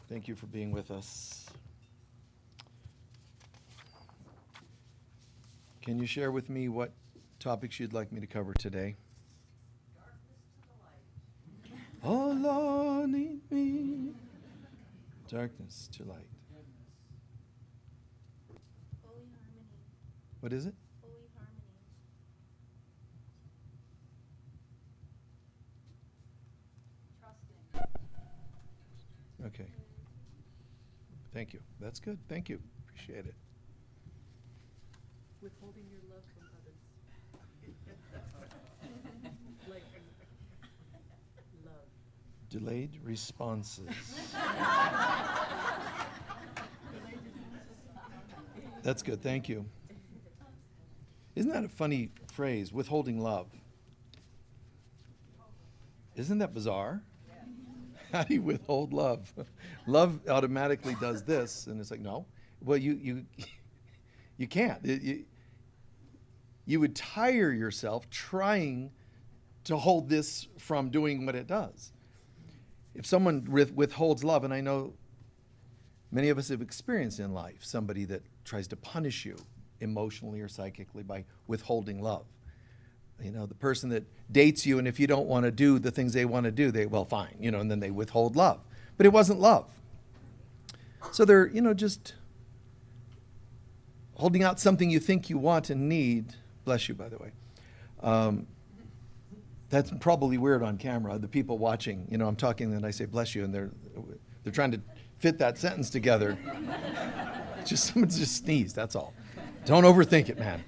Thank you for being with us. Can you share with me what topics you'd like me to cover today? Oh, Lord, lead me. Darkness to light. Holy harmony. What is it? Holy harmony. Trusting. Okay. Thank you. That's good. Thank you. Appreciate it. Withholding your love from others. Like love. Delayed responses. That's good. Thank you. Isn't that a funny phrase, withholding love? Isn't that bizarre? How do you withhold love? Love automatically does this, and it's like, no. Well, you can't. You would tire yourself trying to hold this from doing what it does. If someone withholds love, and I know many of us have experienced in life somebody that tries to punish you emotionally or psychically by withholding love. You know, the person that dates you, and if you don't want to do the things they want to do, well, fine, and then they withhold love. But it wasn't love. So they're, just holding out something you think you want and need. Bless you, by the way. That's probably weird on camera. The people watching, I'm talking and I say bless you, and they're trying to fit that sentence together. Someone just sneezed, that's all. Don't overthink it, man.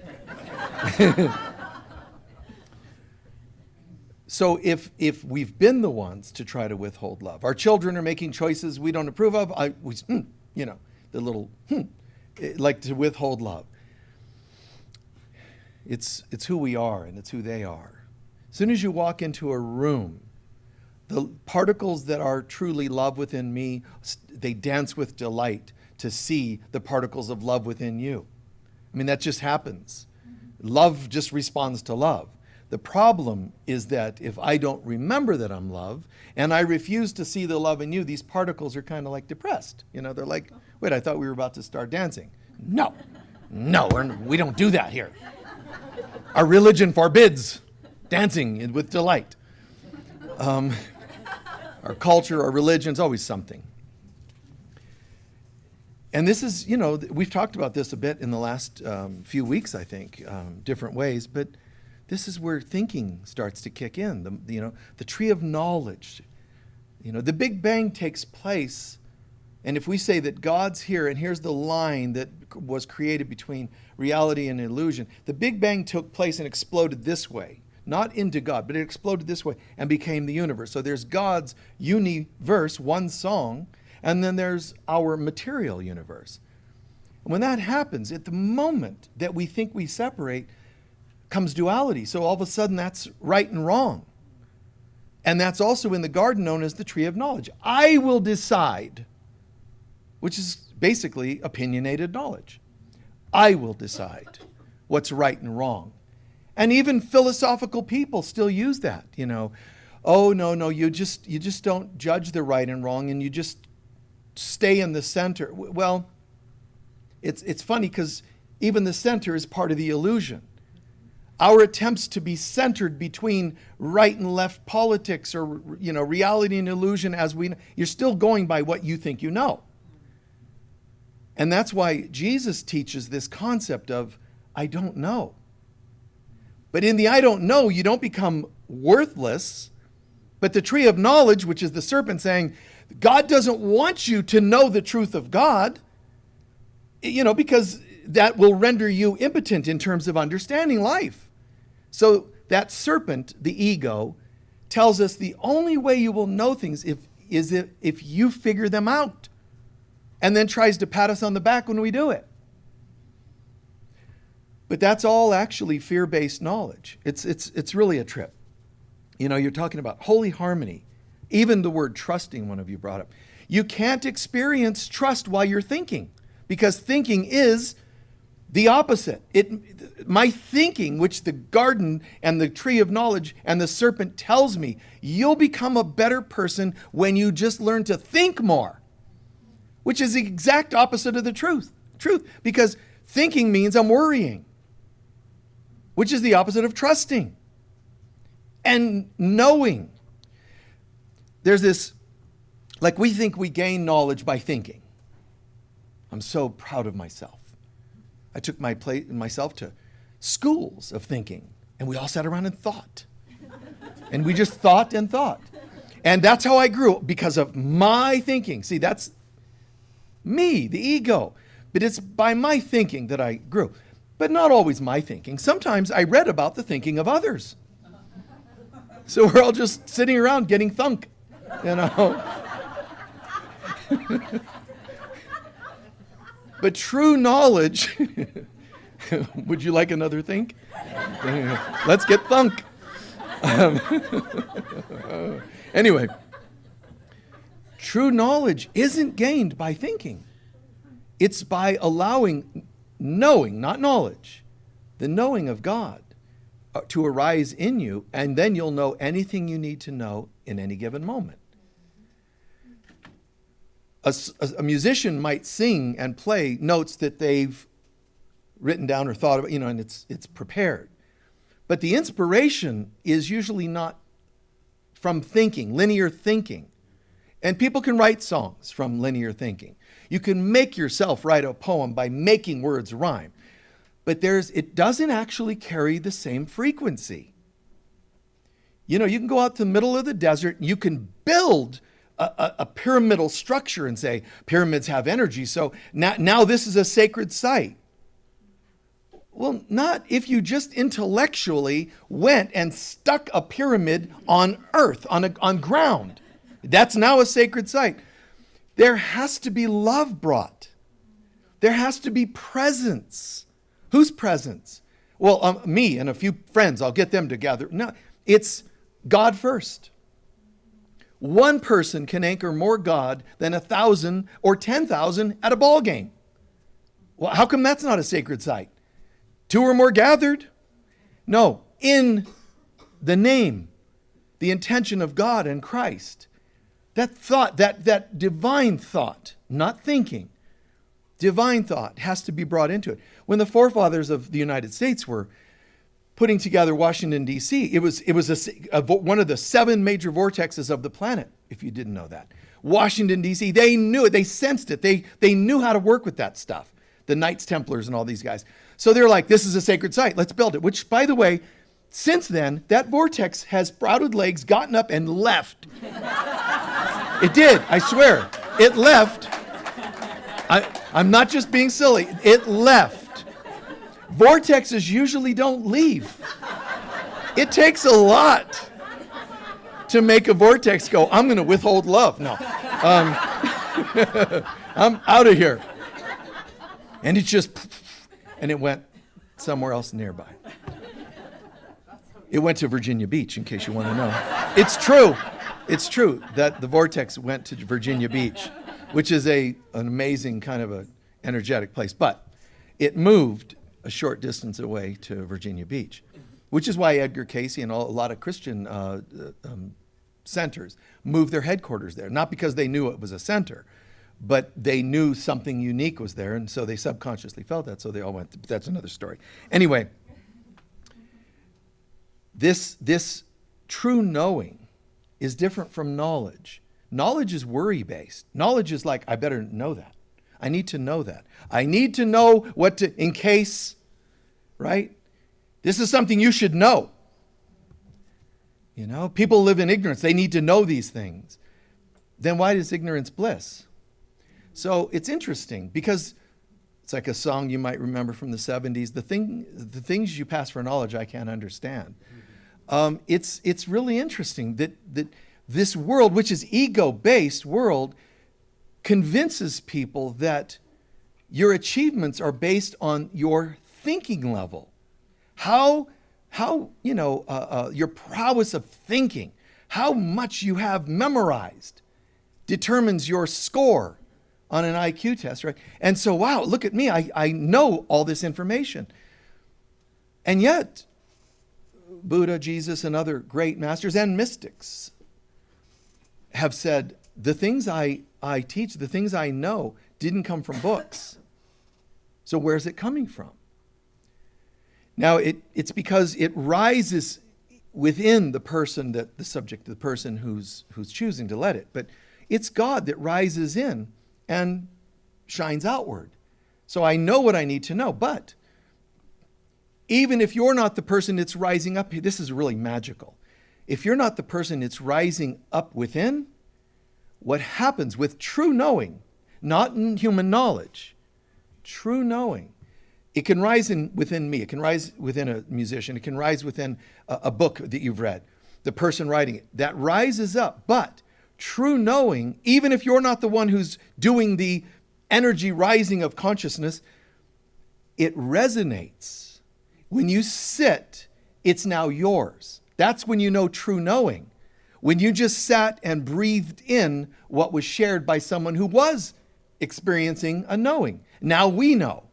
So if we've been the ones to try to withhold love, our children are making choices we don't approve of, the little like to withhold love. It's who we are and it's who they are. As soon as you walk into a room, the particles that are truly love within me, they dance with delight to see the particles of love within you. I mean, that just happens. Love just responds to love. The problem is that if I don't remember that I'm love and I refuse to see the love in you, these particles are kind of like depressed. They're like, wait, I thought we were about to start dancing. No, we don't do that here. Our religion forbids dancing with delight. Our culture, our religion's always something. And this is, we've talked about this a bit in the last few weeks, I think, different ways, but this is where thinking starts to kick in. The tree of knowledge. The Big Bang takes place, and if we say that God's here, and here's the line that was created between reality and illusion, the Big Bang took place and exploded this way, not into God, but it exploded this way and became the universe. So there's God's universe, one song, and then there's our material universe. And when that happens, at the moment that we think we separate, comes duality. So all of a sudden that's right and wrong. And that's also in the garden known as the tree of knowledge. I will decide, which is basically opinionated knowledge. I will decide what's right and wrong. And even philosophical people still use that, Oh, no, you just don't judge the right and wrong and you just stay in the center. Well, it's funny because even the center is part of the illusion. Our attempts to be centered between right and left politics or, reality and illusion you're still going by what you think you know. And that's why Jesus teaches this concept of, I don't know. But in the I don't know, you don't become worthless. But the tree of knowledge, which is the serpent saying, God doesn't want you to know the truth of God, because that will render you impotent in terms of understanding life. So that serpent, the ego, tells us the only way you will know things is if you figure them out, and then tries to pat us on the back when we do it. But that's all actually fear-based knowledge. It's really a trip. You're talking about holy harmony. Even the word trusting, one of you brought up. You can't experience trust while you're thinking, because thinking is the opposite. My thinking, which the garden and the tree of knowledge and the serpent tells me, you'll become a better person when you just learn to think more. which is the exact opposite of the truth. Because thinking means I'm worrying, which is the opposite of trusting. And knowing. There's this, like we think we gain knowledge by thinking. I'm so proud of myself. I took myself to schools of thinking, and we all sat around and thought. And we just thought and thought. And that's how I grew, because of my thinking. See, that's me, the ego. But it's by my thinking that I grew. But not always my thinking. Sometimes I read about the thinking of others. So we're all just sitting around getting thunk, you know. But true knowledge, would you like another think? Let's get thunk. Anyway, true knowledge isn't gained by thinking. It's by allowing knowing, not knowledge, the knowing of God to arise in you, and then you'll know anything you need to know in any given moment. A musician might sing and play notes that they've written down or thought about, and it's prepared. But the inspiration is usually not from thinking, linear thinking. And people can write songs from linear thinking. You can make yourself write a poem by making words rhyme. But it doesn't actually carry the same frequency. You can go out to the middle of the desert, and you can build a pyramidal structure and say, pyramids have energy, so now this is a sacred site. Well, not if you just intellectually went and stuck a pyramid on earth, on ground. That's now a sacred site. There has to be love brought. There has to be presence. Whose presence? Well, me and a few friends, I'll get them together. No, it's God first. One person can anchor more God than 1,000 or 10,000 at a ball game. Well, how come that's not a sacred site? 2 or more gathered? No, in the name, the intention of God and Christ. That thought, that divine thought, not thinking, divine thought has to be brought into it. When the forefathers of the United States were putting together Washington, D.C., it was one of the 7 major vortexes of the planet, if you didn't know that. Washington, D.C., they knew it, they sensed it, they knew how to work with that stuff. The Knights Templars and all these guys. So they're like, this is a sacred site, let's build it. Which, by the way, since then, that vortex has sprouted legs, gotten up, and left. It did, I swear. It left. I'm not just being silly. It left. Vortexes usually don't leave. It takes a lot to make a vortex go, I'm going to withhold love. No. I'm out of here. And it just, and it went somewhere else nearby. It went to Virginia Beach, in case you want to know. It's true. It's true that the vortex went to Virginia Beach, which is an amazing kind of a energetic place. But it moved a short distance away to Virginia Beach, which is why Edgar Cayce and a lot of Christian centers moved their headquarters there. Not because they knew it was a center, but they knew something unique was there, and so they subconsciously felt that, so they all went. That's another story. Anyway, this true knowing is different from knowledge. Knowledge is worry-based. Knowledge is like, I better know that. I need to know that. I need to know what to, in case, right? This is something you should know. People live in ignorance. They need to know these things. Then why is ignorance bliss? So it's interesting because it's like a song you might remember from the 70s. The things you pass for knowledge, I can't understand. It's really interesting that this world, which is ego-based world, convinces people that your achievements are based on your thinking level. How your prowess of thinking, how much you have memorized, determines your score on an IQ test, right? And so, wow, look at me, I know all this information. And yet, Buddha, Jesus, and other great masters and mystics have said, the things I teach, the things I know, didn't come from books. So where's it coming from? Now, it's because it rises within the person, that the subject, the person who's choosing to let it. But it's God that rises in and shines outward. So I know what I need to know. But even if you're not the person that's rising up, this is really magical. If you're not the person that's rising up within, what happens with true knowing, not in human knowledge, true knowing, it can rise within me. It can rise within a musician. It can rise within a book that you've read, the person writing it. That rises up. But true knowing, even if you're not the one who's doing the energy rising of consciousness, it resonates. When you sit, it's now yours. That's when you know true knowing. When you just sat and breathed in what was shared by someone who was experiencing a knowing. Now we know.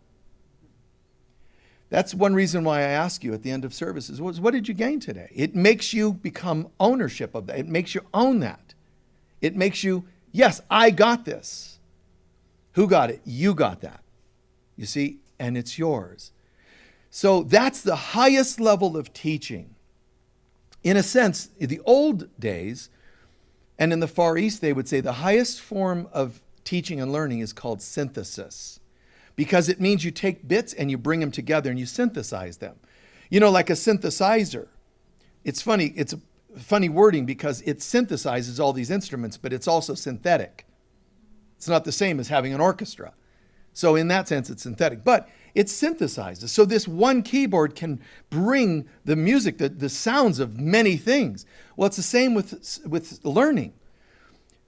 That's one reason why I ask you at the end of services, what did you gain today? It makes you become ownership of that. It makes you own that. It makes you, yes, I got this. Who got it? You got that. You see, and it's yours. So that's the highest level of teaching. In a sense, in the old days, and in the Far East, they would say the highest form of teaching and learning is called synthesis. Because it means you take bits and you bring them together and you synthesize them. You know, like a synthesizer. It's funny, it's a funny wording because it synthesizes all these instruments, but it's also synthetic. It's not the same as having an orchestra. So in that sense, it's synthetic, but it synthesizes. So this one keyboard can bring the music, the sounds of many things. Well, it's the same with learning.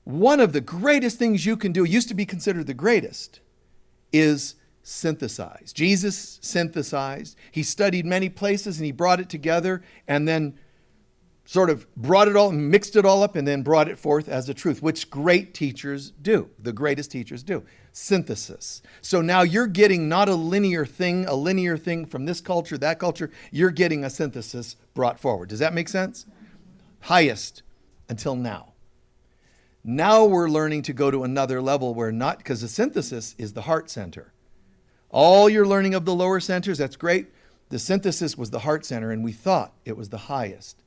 One of the greatest things you can do, used to be considered the greatest, is synthesize. Jesus synthesized. He studied many places and he brought it together and then sort of brought it all and mixed it all up and then brought it forth as a truth, which great teachers do. The greatest teachers do. Synthesis. So now you're getting not a linear thing from this culture, that culture. You're getting a synthesis brought forward. Does that make sense? Highest until now. Now we're learning to go to another level where not, because the synthesis is the heart center. All your learning of the lower centers, that's great. The synthesis was the heart center, and we thought it was the highest.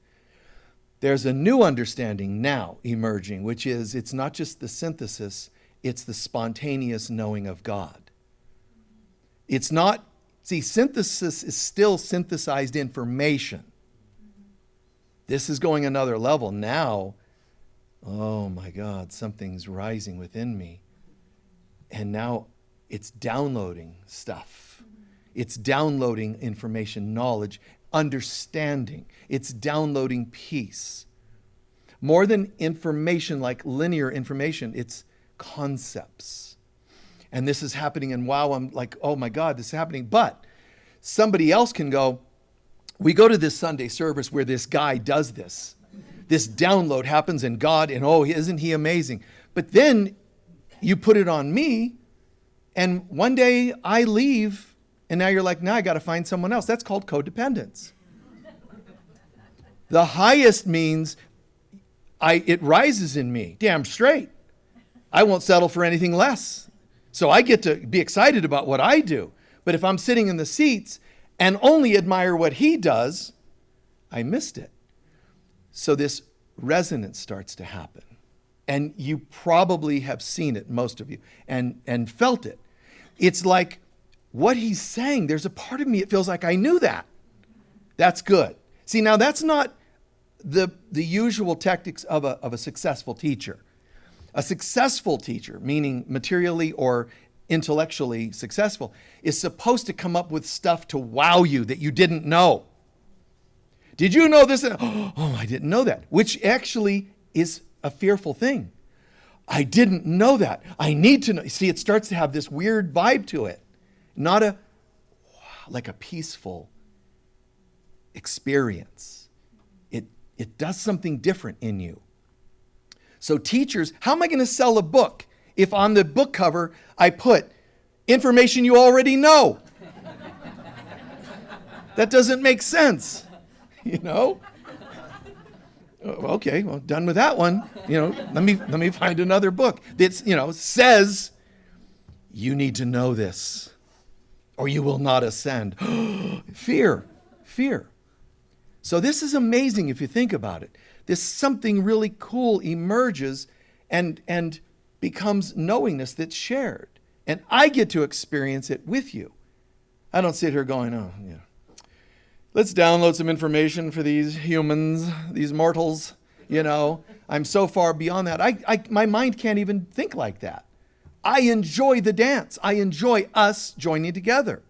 There's a new understanding now emerging, which is it's not just the synthesis, it's the spontaneous knowing of God. It's not, see, synthesis is still synthesized information. This is going another level. Now, oh my God, something's rising within me. And now it's downloading stuff. It's downloading information, knowledge, understanding. It's downloading peace. More than information, like linear information, it's concepts. And this is happening, and wow, I'm like, oh my God, this is happening. But somebody else can go, we go to this Sunday service where this guy does this. This download happens and God, and oh, isn't he amazing? But then you put it on me, and one day I leave, and now you're like, now I got to find someone else. That's called codependence. The highest means it rises in me. Damn straight. I won't settle for anything less. So I get to be excited about what I do. But if I'm sitting in the seats and only admire what he does, I missed it. So this resonance starts to happen. And you probably have seen it, most of you, and felt it. It's like what he's saying, there's a part of me, it feels like I knew that. That's good. See, now that's not the usual tactics of a successful teacher. A successful teacher, meaning materially or intellectually successful, is supposed to come up with stuff to wow you that you didn't know. Did you know this? Oh, I didn't know that, which actually is a fearful thing. I didn't know that. I need to know. See, it starts to have this weird vibe to it. Not like a peaceful experience. It does something different in you. So teachers, how am I going to sell a book if on the book cover I put information you already know? That doesn't make sense, you know? Okay, well, done with that one. Let me find another book that says you need to know this or you will not ascend. Fear. So this is amazing if you think about it. This something really cool emerges and becomes knowingness that's shared. And I get to experience it with you. I don't sit here going, oh, yeah. Let's download some information for these humans, these mortals. I'm so far beyond that. My mind can't even think like that. I enjoy the dance. I enjoy us joining together.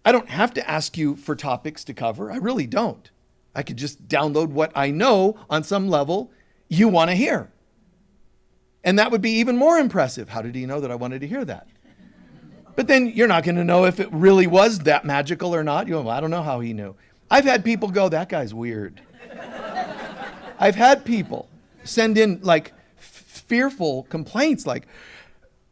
I don't have to ask you for topics to cover. I really don't. I could just download what I know on some level you want to hear. And that would be even more impressive. How did he know that I wanted to hear that? But then you're not going to know if it really was that magical or not. I don't know how he knew. I've had people go, that guy's weird. I've had people send in fearful complaints like,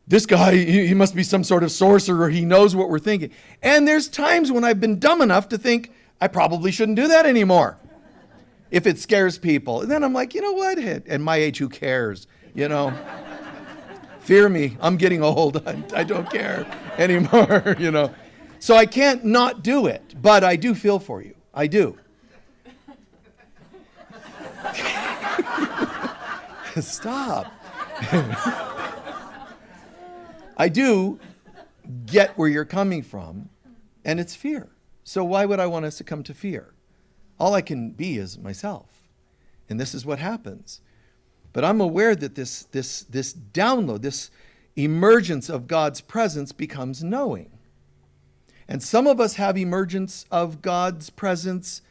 this guy, he must be some sort of sorcerer. He knows what we're thinking. And there's times when I've been dumb enough to think I probably shouldn't do that anymore if it scares people. And then I'm like, you know what? At my age, who cares? Fear me. I'm getting old. I don't care anymore, So I can't not do it, but I do feel for you. I do. Stop. I do get where you're coming from, and it's fear. So why would I want us to come to fear? All I can be is myself, and this is what happens. But I'm aware that this download, this emergence of God's presence becomes knowing. And some of us have emergence of God's presence.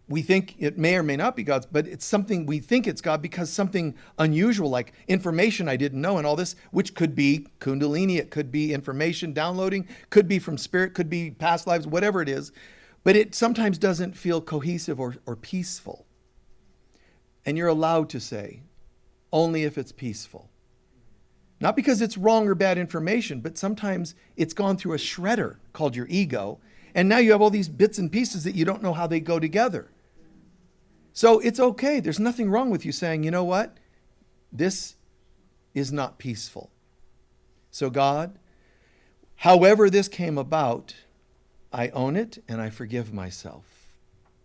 We think it may or may not be God's, but it's something we think it's God because something unusual, like information I didn't know and all this, which could be Kundalini, it could be information downloading, could be from spirit, could be past lives, whatever it is. But it sometimes doesn't feel cohesive or peaceful. And you're allowed to say, only if it's peaceful. Not because it's wrong or bad information, but sometimes it's gone through a shredder called your ego. And now you have all these bits and pieces that you don't know how they go together. So it's okay. There's nothing wrong with you saying, you know what? This is not peaceful. So God, however this came about, I own it and I forgive myself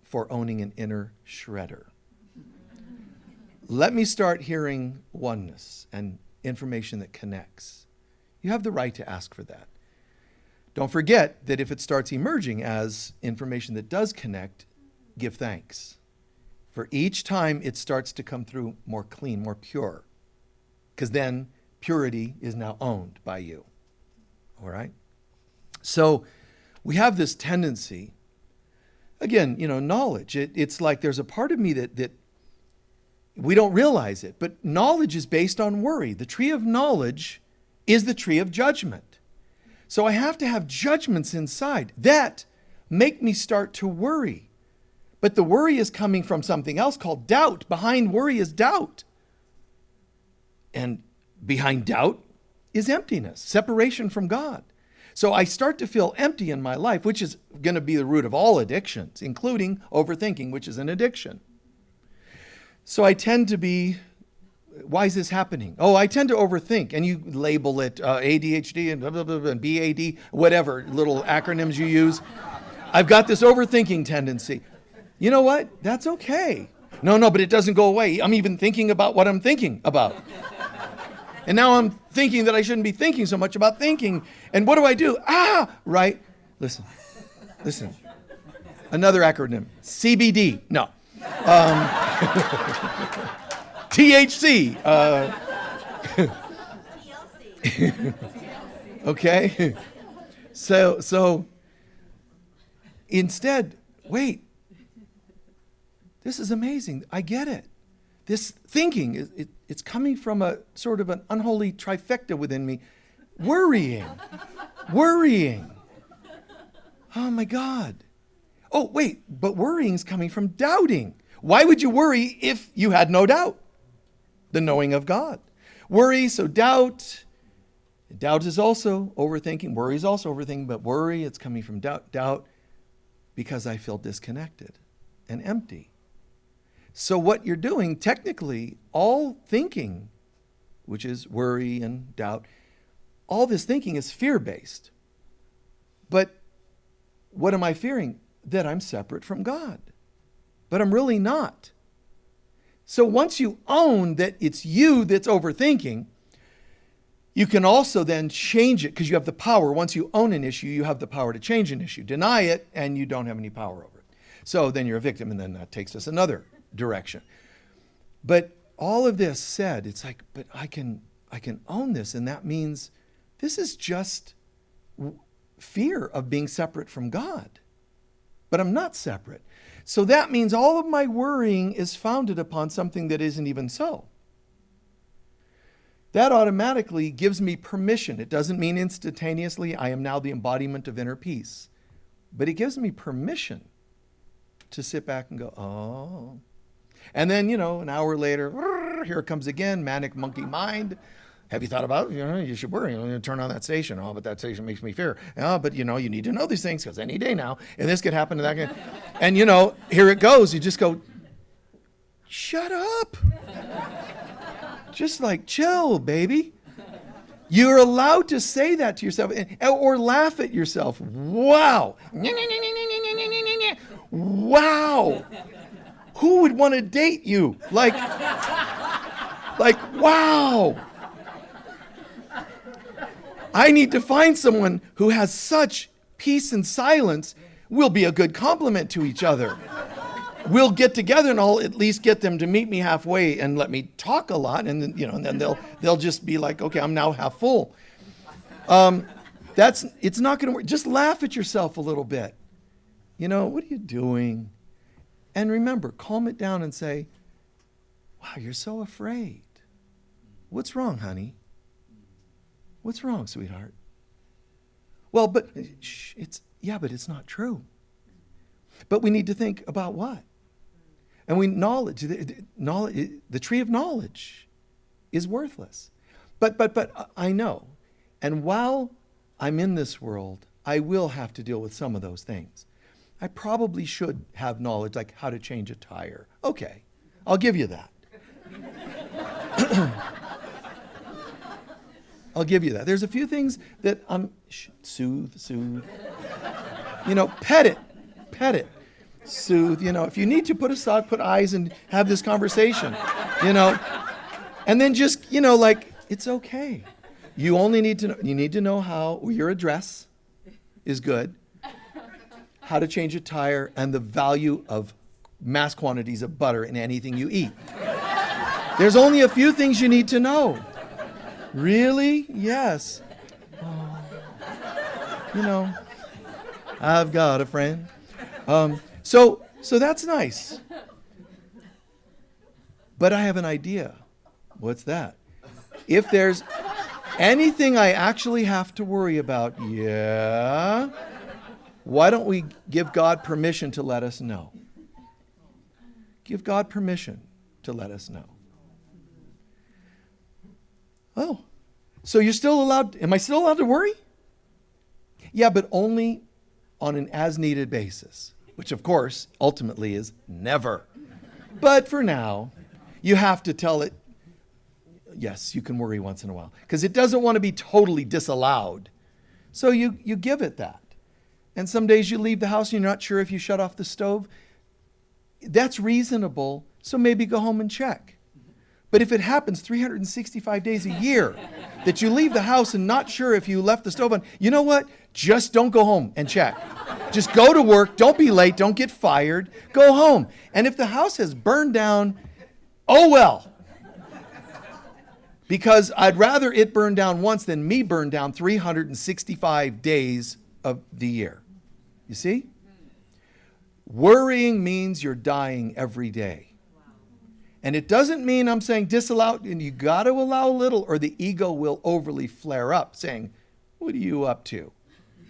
for owning an inner shredder. Let me start hearing oneness and information that connects. You have the right to ask for that. Don't forget that if it starts emerging as information that does connect, give thanks. For each time it starts to come through more clean, more pure. Because then purity is now owned by you. All right? So we have this tendency, again, knowledge. It's like there's a part of me that we don't realize it, but knowledge is based on worry. The tree of knowledge is the tree of judgment. So I have to have judgments inside that make me start to worry. But the worry is coming from something else called doubt. Behind worry is doubt. And behind doubt is emptiness, separation from God. So I start to feel empty in my life, which is going to be the root of all addictions, including overthinking, which is an addiction. So I tend to be, why is this happening? Oh, I tend to overthink, and you label it ADHD and blah, blah, blah, and BAD, whatever little acronyms you use. I've got this overthinking tendency. You know what? That's okay. No, but it doesn't go away. I'm even thinking about what I'm thinking about. And now I'm thinking that I shouldn't be thinking so much about thinking. And what do? Right? Listen. Another acronym. CBD. No. THC. Okay. So instead, wait. This is amazing. I get it. This thinking, it's coming from a sort of an unholy trifecta within me. Worrying. Oh my God. Oh, wait, but worrying is coming from doubting. Why would you worry if you had no doubt? The knowing of God. Worry, so doubt. Doubt is also overthinking. Worry is also overthinking, but worry, it's coming from doubt. Doubt because I feel disconnected and empty. So what you're doing, technically, all thinking, which is worry and doubt, all this thinking is fear-based. But what am I fearing? That I'm separate from God. But I'm really not. So once you own that it's you that's overthinking, you can also then change it because you have the power. Once you own an issue, you have the power to change an issue. Deny it, and you don't have any power over it. So then you're a victim, and then that takes us another direction. But all of this said, it's like, but I can own this, and that means this is just fear of being separate from God. But I'm not separate. So that means all of my worrying is founded upon something that isn't even so. That automatically gives me permission. It doesn't mean instantaneously I am now the embodiment of inner peace. But it gives me permission to sit back and go, oh. And then, an hour later, here it comes again, manic monkey mind. Have you thought about, you should worry, turn on that station. Oh, but that station makes me fear. Oh, but you need to know these things because any day now, and this could happen to that guy. And here it goes. You just go, shut up. Just like chill, baby. You're allowed to say that to yourself or laugh at yourself. Wow. Wow. Who would want to date you? Like, wow. I need to find someone who has such peace and silence. We'll be a good complement to each other. We'll get together and I'll at least get them to meet me halfway and let me talk a lot. And then, and then they'll just be like, okay, I'm now half full. It's not going to work. Just laugh at yourself a little bit. What are you doing? And remember, calm it down and say, wow, you're so afraid. What's wrong, honey? What's wrong, sweetheart? Well, but it's not true. But we need to think about what? And the tree of knowledge is worthless. But I know. And while I'm in this world, I will have to deal with some of those things. I probably should have knowledge like how to change a tire. Okay, I'll give you that. I'll give you that. There's a few things that soothe. Pet it. Soothe, if you need to put eyes and have this conversation, and then just, it's okay. You need to know how your address is good, how to change a tire, and the value of mass quantities of butter in anything you eat. There's only a few things you need to know. Really? Yes. Oh. I've got a friend. So that's nice. But I have an idea. What's that? If there's anything I actually have to worry about, why don't we give God permission to let us know? Give God permission to let us know. Oh, so you're still allowed, am I still allowed to worry? Yeah, but only on an as-needed basis, which of course ultimately is never. But for now, you have to tell it, yes, you can worry once in a while, because it doesn't want to be totally disallowed. So you give it that. And some days you leave the house and you're not sure if you shut off the stove. That's reasonable, so maybe go home and check. But if it happens 365 days a year that you leave the house and not sure if you left the stove on, you know what? Just don't go home and check. Just go to work. Don't be late. Don't get fired. Go home. And if the house has burned down, oh well. Because I'd rather it burn down once than me burn down 365 days of the year. You see? Worrying means you're dying every day. And it doesn't mean I'm saying disallow, and you got to allow a little, or the ego will overly flare up, saying, what are you up to?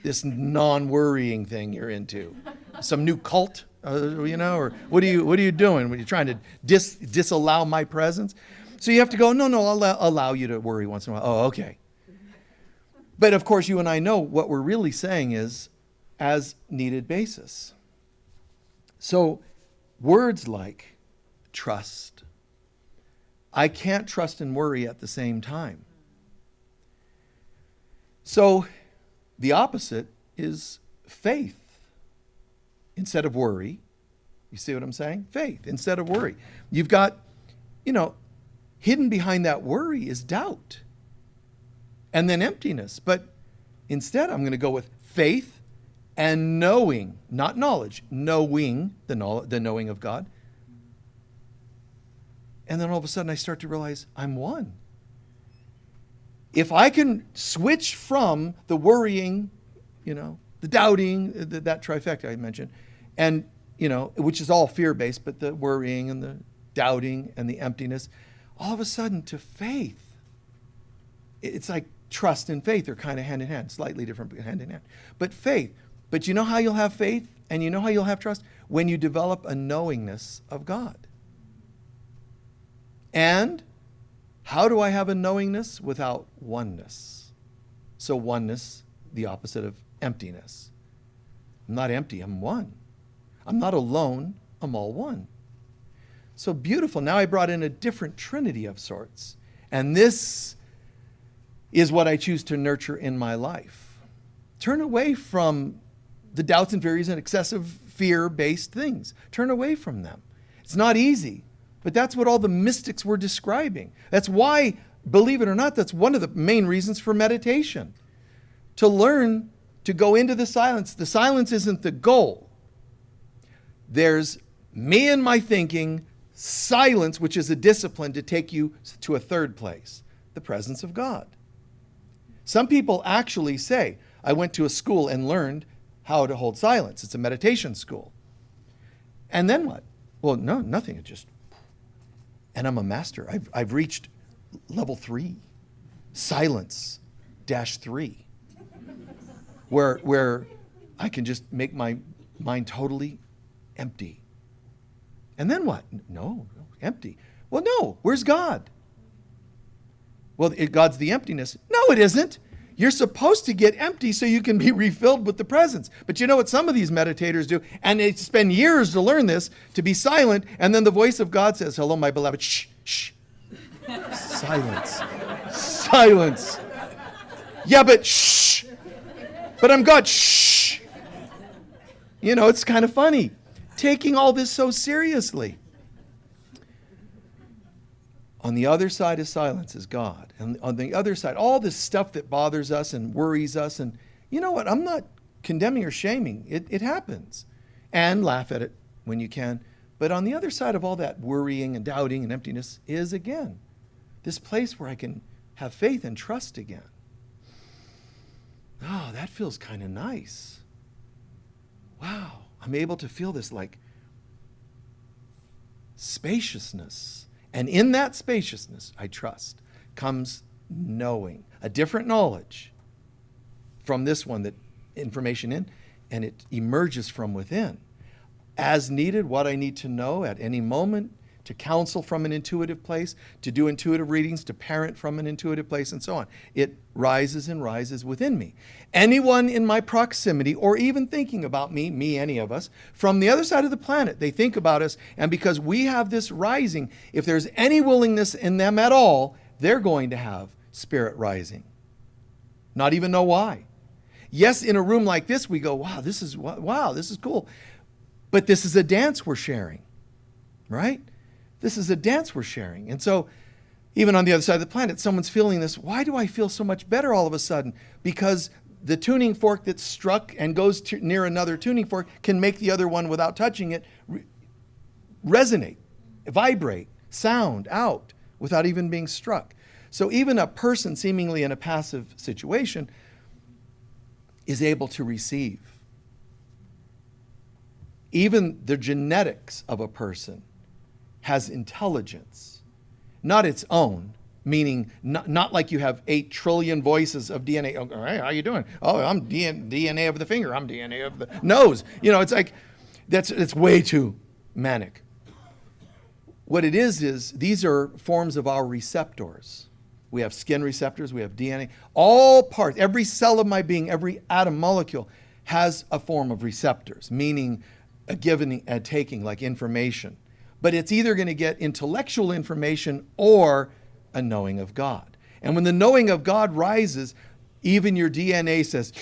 This non-worrying thing you're into. Some new cult, or what are you doing? Are you trying to disallow my presence? So you have to go, no, I'll allow you to worry once in a while. Oh, okay. But of course, you and I know what we're really saying is as needed basis. So words like, trust. I can't trust and worry at the same time. So the opposite is faith instead of worry. You see what I'm saying? Faith instead of worry. You've got, hidden behind that worry is doubt and then emptiness. But instead, I'm going to go with faith and knowing, not knowledge, knowing the knowing of God. And then all of a sudden I start to realize I'm one. If I can switch from the worrying, the doubting, that trifecta I mentioned, and, which is all fear-based, but the worrying and the doubting and the emptiness, all of a sudden to faith. It's like trust and faith are kind of hand in hand, slightly different, but hand in hand. But faith. But you know how you'll have faith and you know how you'll have trust? When you develop a knowingness of God. And how do I have a knowingness without oneness? So oneness, the opposite of emptiness. I'm not empty, I'm one. I'm not alone, I'm all one. So beautiful. Now I brought in a different trinity of sorts. And this is what I choose to nurture in my life. Turn away from the doubts and fears and excessive fear-based things. Turn away from them. It's not easy, but that's what all the mystics were describing. That's why, believe it or not, that's one of the main reasons for meditation. To learn to go into the silence. The silence isn't the goal. There's me and my thinking, silence, which is a discipline to take you to a third place, the presence of God. Some people actually say, I went to a school and learned how to hold silence. It's a meditation school. And then what? Well, no, nothing. It just, and I'm a master. I've reached level 3, silence -3, where I can just make my mind totally empty. And then what? No, empty. Well, no, where's God? Well, God's the emptiness. No, it isn't. You're supposed to get empty so you can be refilled with the presence. But you know what some of these meditators do? And they spend years to learn this, to be silent, and then the voice of God says, hello, my beloved, shh, shh. Silence. Silence. Yeah, but shh. But I'm God, shh. It's kind of funny. Taking all this so seriously. On the other side of silence is God. And on the other side, all this stuff that bothers us and worries us. And you know what? I'm not condemning or shaming. It happens. And laugh at it when you can. But on the other side of all that worrying and doubting and emptiness is, again, this place where I can have faith and trust again. Oh, that feels kind of nice. Wow. I'm able to feel this like spaciousness. And in that spaciousness, I trust, comes knowing, a different knowledge from this one, that information in, and it emerges from within. As needed, what I need to know at any moment, to counsel from an intuitive place, to do intuitive readings, to parent from an intuitive place, and so on. It rises and rises within me. Anyone in my proximity, or even thinking about me, any of us, from the other side of the planet, they think about us, and because we have this rising, if there's any willingness in them at all, they're going to have spirit rising. Not even know why. Yes, in a room like this, we go, wow, this is cool. But this is a dance we're sharing, right? This is a dance we're sharing. And so even on the other side of the planet, someone's feeling this. Why do I feel so much better all of a sudden? Because the tuning fork that's struck and goes near another tuning fork can make the other one, without touching it, resonate, vibrate, sound out without even being struck. So even a person seemingly in a passive situation is able to receive. Even the genetics of a person has intelligence, not its own, meaning not like you have 8 trillion voices of DNA. Oh, hey, how you doing? Oh, I'm DNA of the finger. I'm DNA of the nose. It's like, it's way too manic. What it is these are forms of our receptors. We have skin receptors, we have DNA. All parts, every cell of my being, every atom molecule has a form of receptors, meaning a giving and taking, like information. But it's either going to get intellectual information or a knowing of God. And when the knowing of God rises, even your DNA says,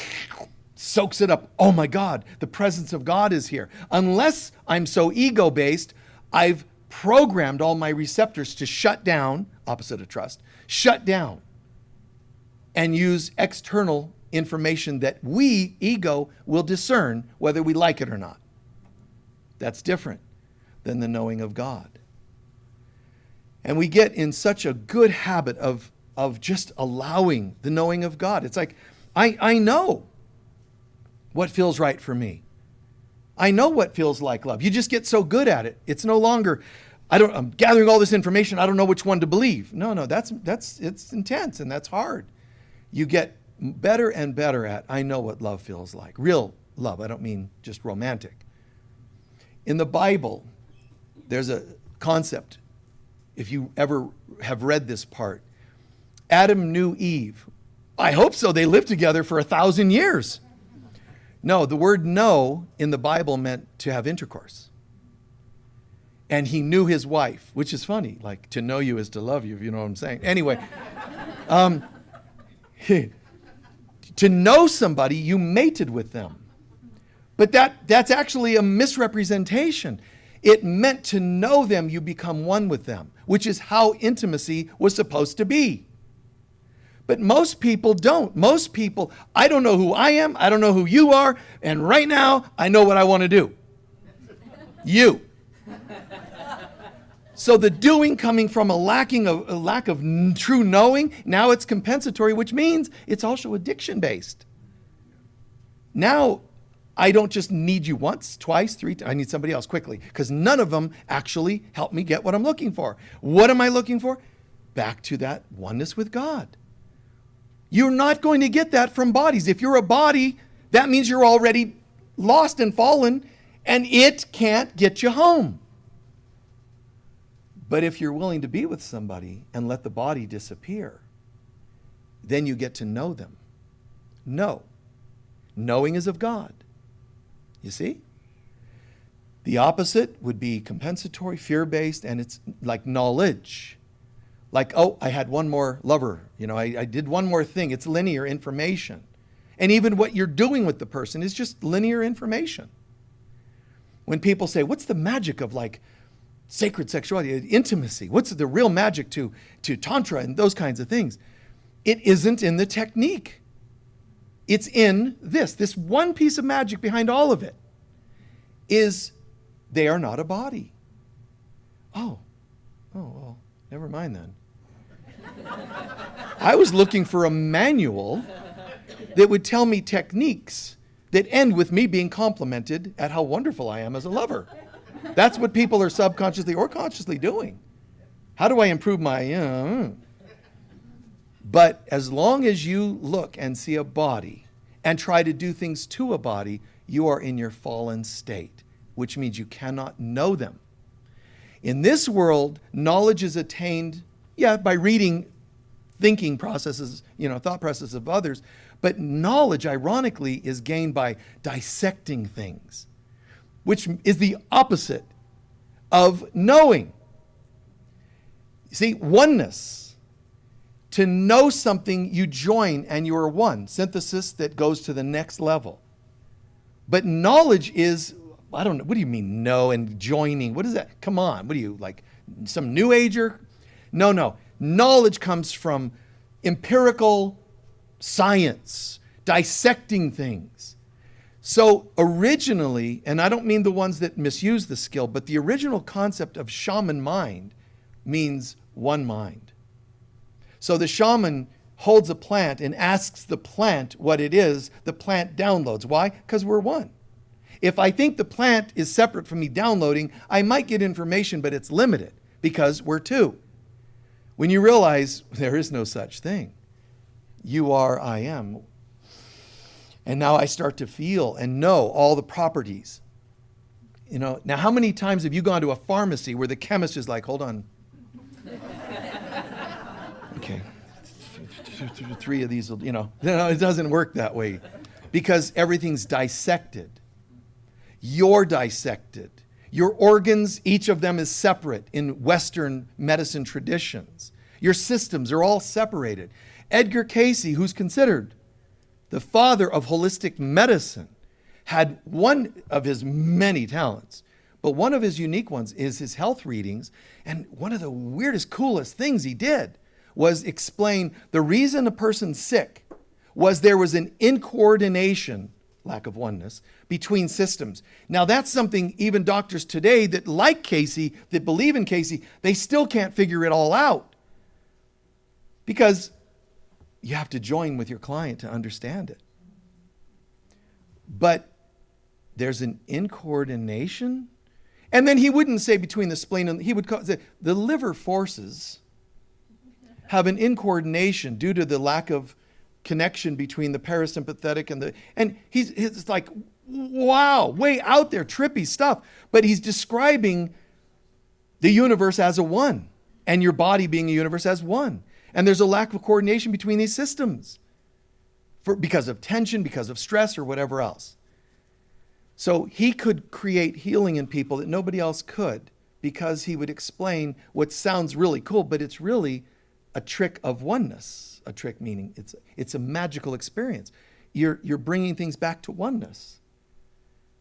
soaks it up. Oh my God, the presence of God is here. Unless I'm so ego-based, I've programmed all my receptors to shut down, opposite of trust, shut down and use external information that we, ego, will discern whether we like it or not. That's different than the knowing of God. And we get in such a good habit of just allowing the knowing of God. It's like, I know what feels right for me. I know what feels like love. You just get so good at it. It's no longer, I'm gathering all this information, I don't know which one to believe. No, it's intense and that's hard. You get better and better at, I know what love feels like. Real love, I don't mean just romantic. In the Bible, there's a concept, if you ever have read this part. Adam knew Eve. I hope so. They lived together for 1,000 years. No, the word know in the Bible meant to have intercourse. And he knew his wife, which is funny. Like, to know you is to love you, if you know what I'm saying. Anyway, to know somebody, you mated with them. But that's actually a misrepresentation. It meant to know them, you become one with them, which is how intimacy was supposed to be. But most people don't. Most people, I don't know who I am, I don't know who you are, and right now, I know what I want to do. You. So the doing coming from a lack of true knowing, now it's compensatory, which means it's also addiction-based. Now, I don't just need you once, twice, three times. I need somebody else quickly, because none of them actually help me get what I'm looking for. What am I looking for? Back to that oneness with God. You're not going to get that from bodies. If you're a body, that means you're already lost and fallen, and it can't get you home. But if you're willing to be with somebody and let the body disappear, then you get to know them. Know. Knowing is of God. You see? The opposite would be compensatory, fear-based, and it's like knowledge. Like, oh, I had one more lover. I did one more thing. It's linear information. And even what you're doing with the person is just linear information. When people say, what's the magic of sacred sexuality, intimacy? What's the real magic to Tantra and those kinds of things? It isn't in the technique. It's in this one piece of magic behind all of it is they are not a body. Oh, well, never mind then. I was looking for a manual that would tell me techniques that end with me being complimented at how wonderful I am as a lover. That's what people are subconsciously or consciously doing. How do I improve my... But as long as you look and see a body and try to do things to a body, you are in your fallen state, which means you cannot know them. In this world, knowledge is attained, by reading thinking processes, thought processes of others. But knowledge, ironically, is gained by dissecting things, which is the opposite of knowing. You see, oneness. To know something, you join and you are one. Synthesis that goes to the next level. But knowledge is, I don't know, what do you mean know and joining? What is that? Come on, what are you, like some new ager? No. Knowledge comes from empirical science, dissecting things. So originally, and I don't mean the ones that misuse the skill, but the original concept of shaman mind means one mind. So the shaman holds a plant and asks the plant what it is. The plant downloads. Why? Because we're one. If I think the plant is separate from me downloading, I might get information, but it's limited because we're two. When you realize there is no such thing, you are, I am. And now I start to feel and know all the properties. Now how many times have you gone to a pharmacy where the chemist is like, hold on. Okay, 3 of these will, No, it doesn't work that way because everything's dissected. You're dissected. Your organs, each of them is separate in Western medicine traditions. Your systems are all separated. Edgar Cayce, who's considered the father of holistic medicine, had one of his many talents, but one of his unique ones is his health readings. And one of the weirdest, coolest things he did was explain the reason a person's sick was there was an incoordination, lack of oneness, between systems. Now that's something even doctors today that like Cayce, that believe in Cayce, they still can't figure it all out. Because you have to join with your client to understand it. But there's an incoordination. And then he wouldn't say between the spleen and, he would say the liver forces have an incoordination due to the lack of connection between the parasympathetic and he's like, wow, way out there, trippy stuff. But he's describing the universe as a one, and your body being a universe as one. And there's a lack of coordination between these systems because of tension, because of stress, or whatever else. So he could create healing in people that nobody else could, because he would explain what sounds really cool, but it's really a trick of oneness. A trick meaning it's a magical experience. You're bringing things back to oneness.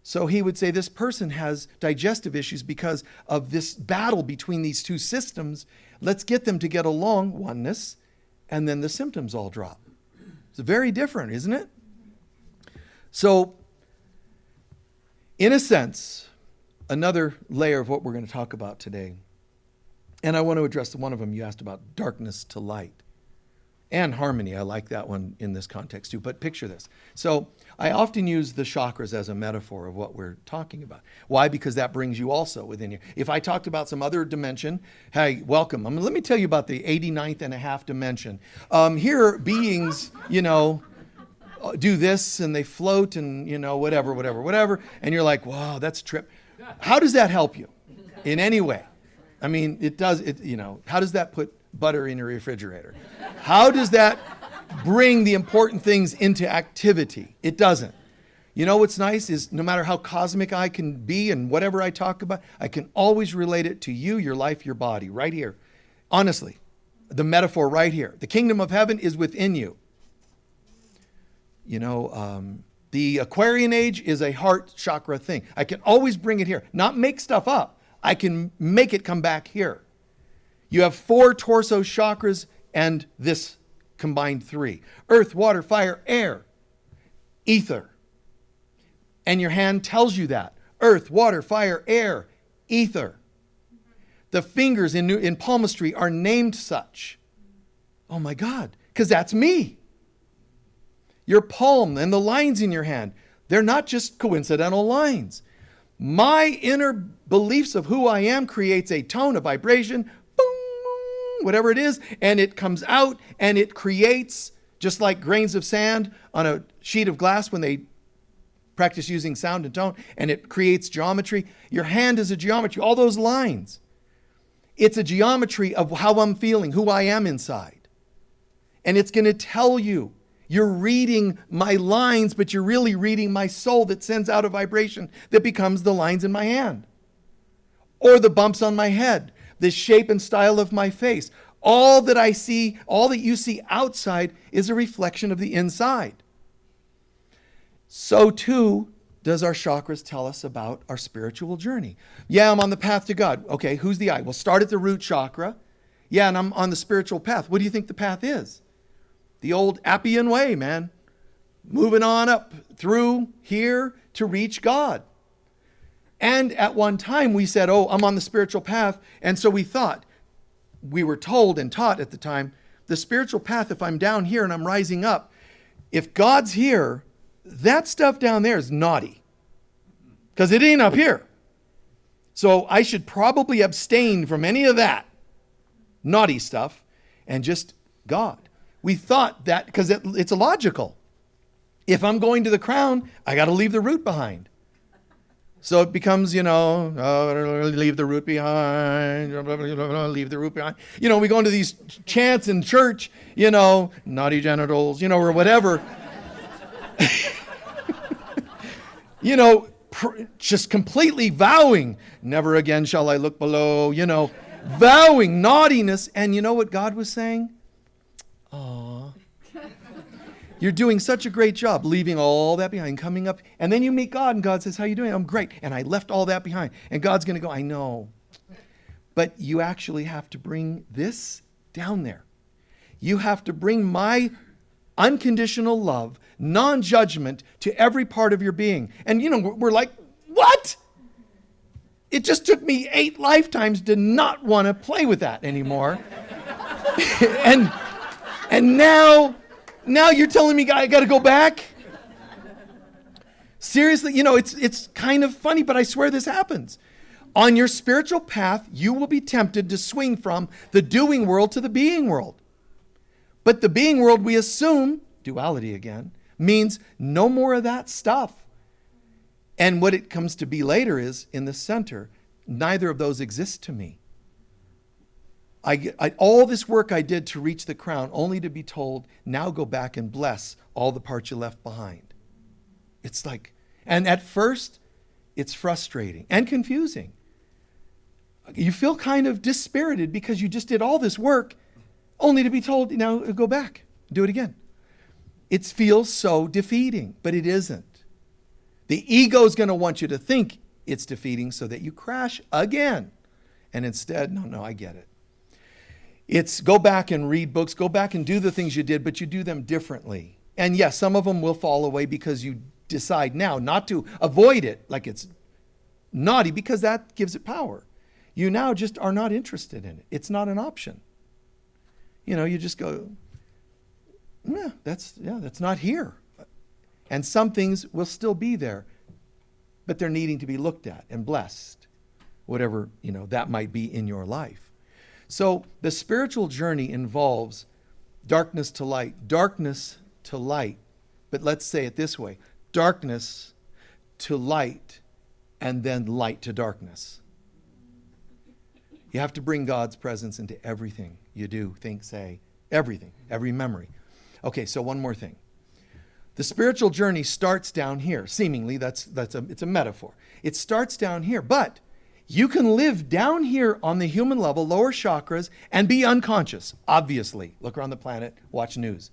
So he would say this person has digestive issues because of this battle between these two systems. Let's get them to get along, oneness, and then the symptoms all drop. It's very different, isn't it? So, in a sense, another layer of what we're going to talk about today, and I want to address one of them you asked about, darkness to light. And harmony, I like that one in this context too, but picture this. So I often use the chakras as a metaphor of what we're talking about. Why? Because that brings you also within you. If I talked about some other dimension, hey, welcome. Let me tell you about the 89th and a half dimension. Here, beings, do this and they float and, whatever. And you're like, wow, that's a trip. How does that help you in any way? I mean, it does, how does that put butter in your refrigerator? How does that bring the important things into activity? It doesn't. You know what's nice is no matter how cosmic I can be and whatever I talk about, I can always relate it to you, your life, your body, right here. Honestly, the metaphor right here. The kingdom of heaven is within you. The Aquarian age is a heart chakra thing. I can always bring it here, not make stuff up. I can make it come back here. You have 4 torso chakras and this combined 3. Earth, water, fire, air, ether. And your hand tells you that. Earth, water, fire, air, ether. The fingers in palmistry are named such. Oh my God, because that's me. Your palm and the lines in your hand, they're not just coincidental lines. My inner beliefs of who I am creates a tone, a vibration, whatever it is, and it comes out and it creates, just like grains of sand on a sheet of glass when they practice using sound and tone, and it creates geometry. Your hand is a geometry, all those lines. It's a geometry of how I'm feeling, who I am inside. And it's going to tell you. You're reading my lines, but you're really reading my soul that sends out a vibration that becomes the lines in my hand. Or the bumps on my head, the shape and style of my face. All that I see, all that you see outside is a reflection of the inside. So too does our chakras tell us about our spiritual journey. Yeah, I'm on the path to God. Okay, who's the I? Well, start at the root chakra. Yeah, and I'm on the spiritual path. What do you think the path is? The old Appian way, man. Moving on up through here to reach God. And at one time we said, oh, I'm on the spiritual path. And so we thought, we were told and taught at the time, the spiritual path, if I'm down here and I'm rising up, if God's here, that stuff down there is naughty. Because it ain't up here. So I should probably abstain from any of that naughty stuff and just God. We thought that because it's illogical. If I'm going to the crown, I got to leave the root behind. So it becomes, leave the root behind, leave the root behind. We go into these chants in church, naughty genitals, or whatever. just completely vowing, never again shall I look below, vowing naughtiness. And you know what God was saying? Aw, you're doing such a great job leaving all that behind, coming up. And then you meet God and God says, how you doing? I'm great. And I left all that behind. And God's going to go, I know. But you actually have to bring this down there. You have to bring my unconditional love, non-judgment to every part of your being. And we're like, what? It just took me 8 lifetimes to not want to play with that anymore. and now you're telling me I got to go back? Seriously, it's kind of funny, but I swear this happens. On your spiritual path, you will be tempted to swing from the doing world to the being world. But the being world, we assume, duality again, means no more of that stuff. And what it comes to be later is, in the center, neither of those exist to me. All this work I did to reach the crown, only to be told, now go back and bless all the parts you left behind. It's like, and at first, it's frustrating and confusing. You feel kind of dispirited because you just did all this work only to be told, now go back, do it again. It feels so defeating, but it isn't. The ego is going to want you to think it's defeating so that you crash again. And instead, no, I get it. It's go back and read books, go back and do the things you did, but you do them differently. And yes, some of them will fall away because you decide now not to avoid it like it's naughty, because that gives it power. You now just are not interested in it. It's not an option. You just go, that's not here. And some things will still be there, but they're needing to be looked at and blessed, whatever, that might be in your life. So the spiritual journey involves darkness to light, but let's say it this way, darkness to light, and then light to darkness. You have to bring God's presence into everything you do, think, say, everything, every memory. Okay, so one more thing. The spiritual journey starts down here. Seemingly, it's a metaphor. It starts down here, but you can live down here on the human level, lower chakras, and be unconscious, obviously. Look around the planet, watch news.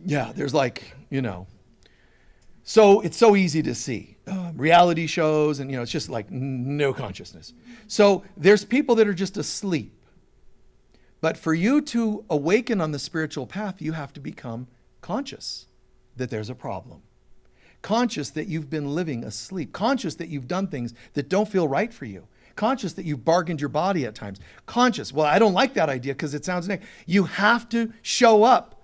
Yeah, there's so it's so easy to see. Reality shows, and it's just like no consciousness. So there's people that are just asleep. But for you to awaken on the spiritual path, you have to become conscious that there's a problem. Conscious that you've been living asleep. Conscious that you've done things that don't feel right for you. Conscious that you've bargained your body at times. Conscious, well, I don't like that idea because it sounds negative. You have to show up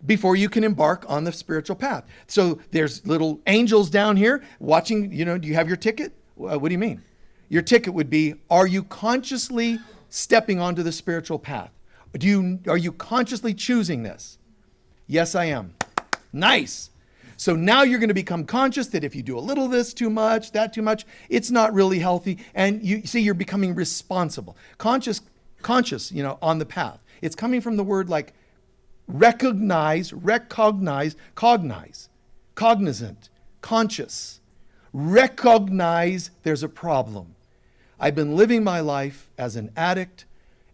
before you can embark on the spiritual path. So there's little angels down here watching, do you have your ticket? What do you mean? Your ticket would be, are you consciously stepping onto the spiritual path? Are you consciously choosing this? Yes, I am. Nice. So now you're going to become conscious that if you do a little of this too much, that too much, it's not really healthy. And you're becoming responsible. Conscious, on the path. It's coming from the word like recognize, cognizant, conscious. Recognize there's a problem. I've been living my life as an addict,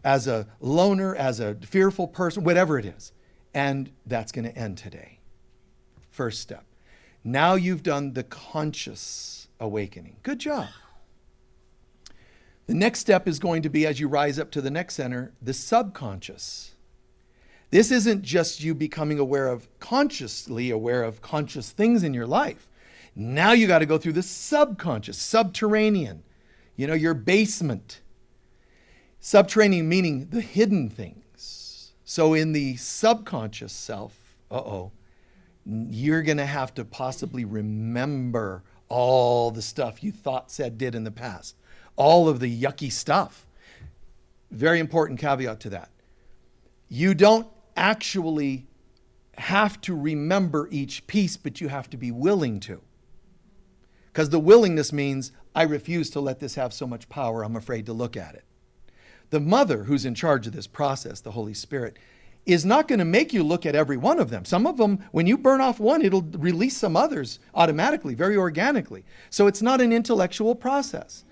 as a loner, as a fearful person, whatever it is. And that's going to end today. First step. Now you've done the conscious awakening. Good job. The next step is going to be, as you rise up to the next center, the subconscious. This isn't just you becoming consciously aware of conscious things in your life. Now you got to go through the subconscious, subterranean, your basement. Subterranean meaning the hidden things. So in the subconscious self, you're going to have to possibly remember all the stuff you thought, said, did in the past. All of the yucky stuff. Very important caveat to that. You don't actually have to remember each piece, but you have to be willing to. Because the willingness means, I refuse to let this have so much power, I'm afraid to look at it. The mother who's in charge of this process, the Holy Spirit, is not going to make you look at every one of them. Some of them, when you burn off one, it'll release some others automatically, very organically. So it's not an intellectual process.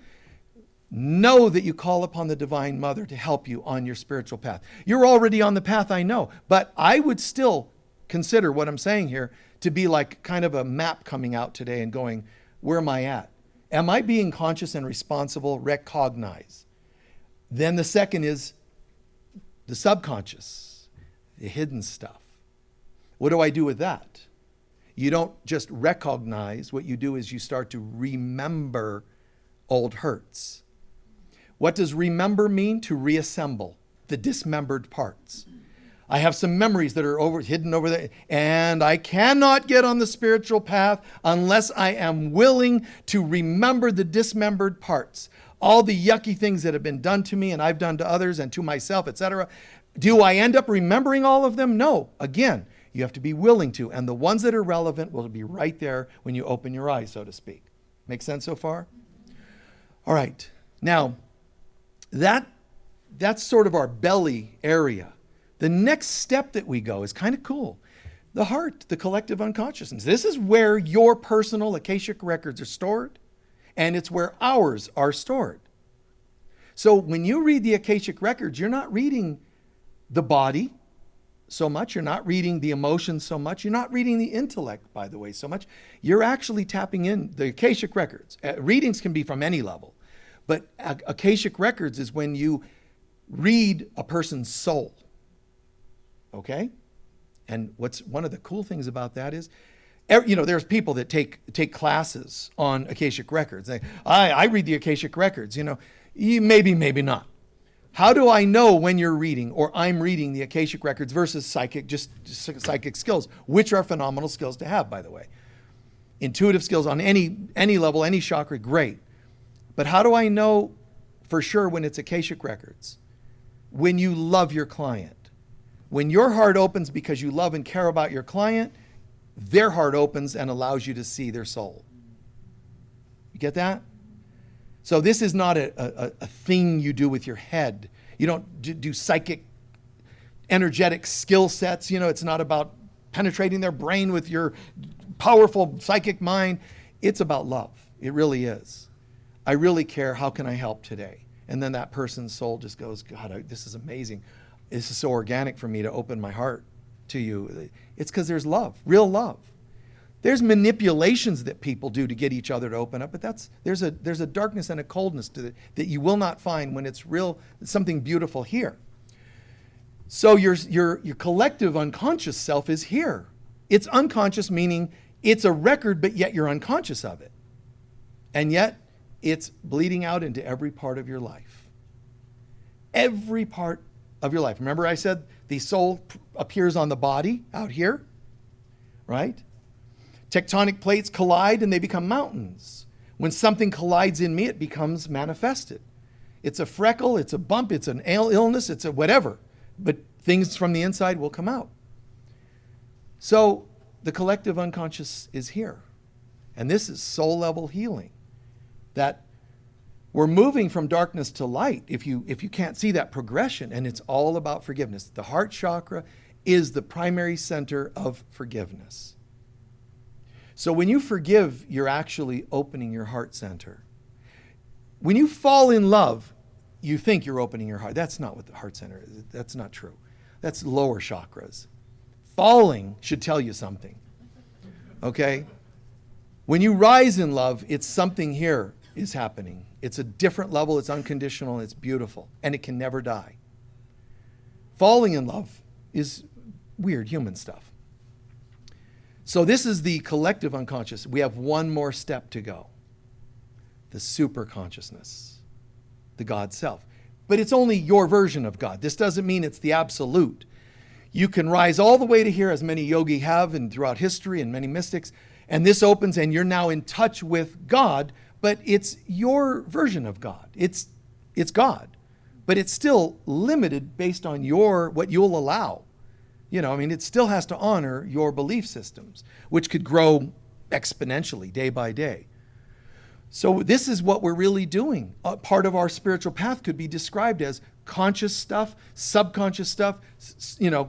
Know that you call upon the Divine Mother to help you on your spiritual path. You're already on the path, I know, but I would still consider what I'm saying here to be like kind of a map coming out today and going, where am I at? Am I being conscious and responsible? Recognize. Then the second is the subconscious, the hidden stuff. What do I do with that? You don't just recognize. What you do is you start to remember old hurts. What does remember mean? To reassemble the dismembered parts. I have some memories that are hidden over there, and I cannot get on the spiritual path unless I am willing to remember the dismembered parts. All the yucky things that have been done to me and I've done to others and to myself, etc. Do I end up remembering all of them? No. Again, you have to be willing to, and the ones that are relevant will be right there when you open your eyes, so to speak. Make sense so far? All right. Now, that's sort of our belly area. The next step that we go is kind of cool. The heart, the collective unconsciousness. This is where your personal Akashic records are stored, and it's where ours are stored. So when you read the Akashic records, you're not reading the body so much. You're not reading the emotions so much. You're not reading the intellect, by the way, so much. You're actually tapping in the Akashic records. Readings can be from any level, but Akashic records is when you read a person's soul. Okay? And what's one of the cool things about that is, there's people that take classes on Akashic records. I read the Akashic records, maybe not. How do I know when you're reading or I'm reading the Akashic records versus just psychic skills, which are phenomenal skills to have, by the way. Intuitive skills on any level, any chakra, great. But how do I know for sure when it's Akashic records? When you love your client. When your heart opens because you love and care about your client, their heart opens and allows you to see their soul. You get that? So this is not a thing you do with your head. You don't do psychic, energetic skill sets. It's not about penetrating their brain with your powerful psychic mind. It's about love. It really is. I really care. How can I help today? And then that person's soul just goes, God, this is amazing. This is so organic for me to open my heart to you. It's because there's love, real love. There's manipulations that people do to get each other to open up, but there's a darkness and a coldness to it that you will not find when it's real, something beautiful here. So your collective unconscious self is here. It's unconscious, meaning it's a record, but yet you're unconscious of it. And yet it's bleeding out into every part of your life. Every part of your life. Remember I said the soul appears on the body out here, right? Tectonic plates collide and they become mountains. When something collides in me, it becomes manifested. It's a freckle, it's a bump, it's an illness, it's a whatever. But things from the inside will come out. So the collective unconscious is here. And this is soul level healing. That we're moving from darkness to light if you can't see that progression, and it's all about forgiveness. The heart chakra is the primary center of forgiveness. So when you forgive, you're actually opening your heart center. When you fall in love, you think you're opening your heart. That's not what the heart center is. That's not true. That's lower chakras. Falling should tell you something. Okay? When you rise in love, it's something here is happening. It's a different level, it's unconditional, and it's beautiful, and it can never die. Falling in love is weird human stuff. So this is the collective unconscious. We have one more step to go. The super consciousness, the God self. But it's only your version of God. This doesn't mean it's the absolute. You can rise all the way to here, as many yogi have and throughout history and many mystics, and this opens and you're now in touch with God, but it's your version of God. It's God, but it's still limited based on what you'll allow. It still has to honor your belief systems, which could grow exponentially day by day. So this is what we're really doing. Part of our spiritual path could be described as conscious stuff, subconscious stuff,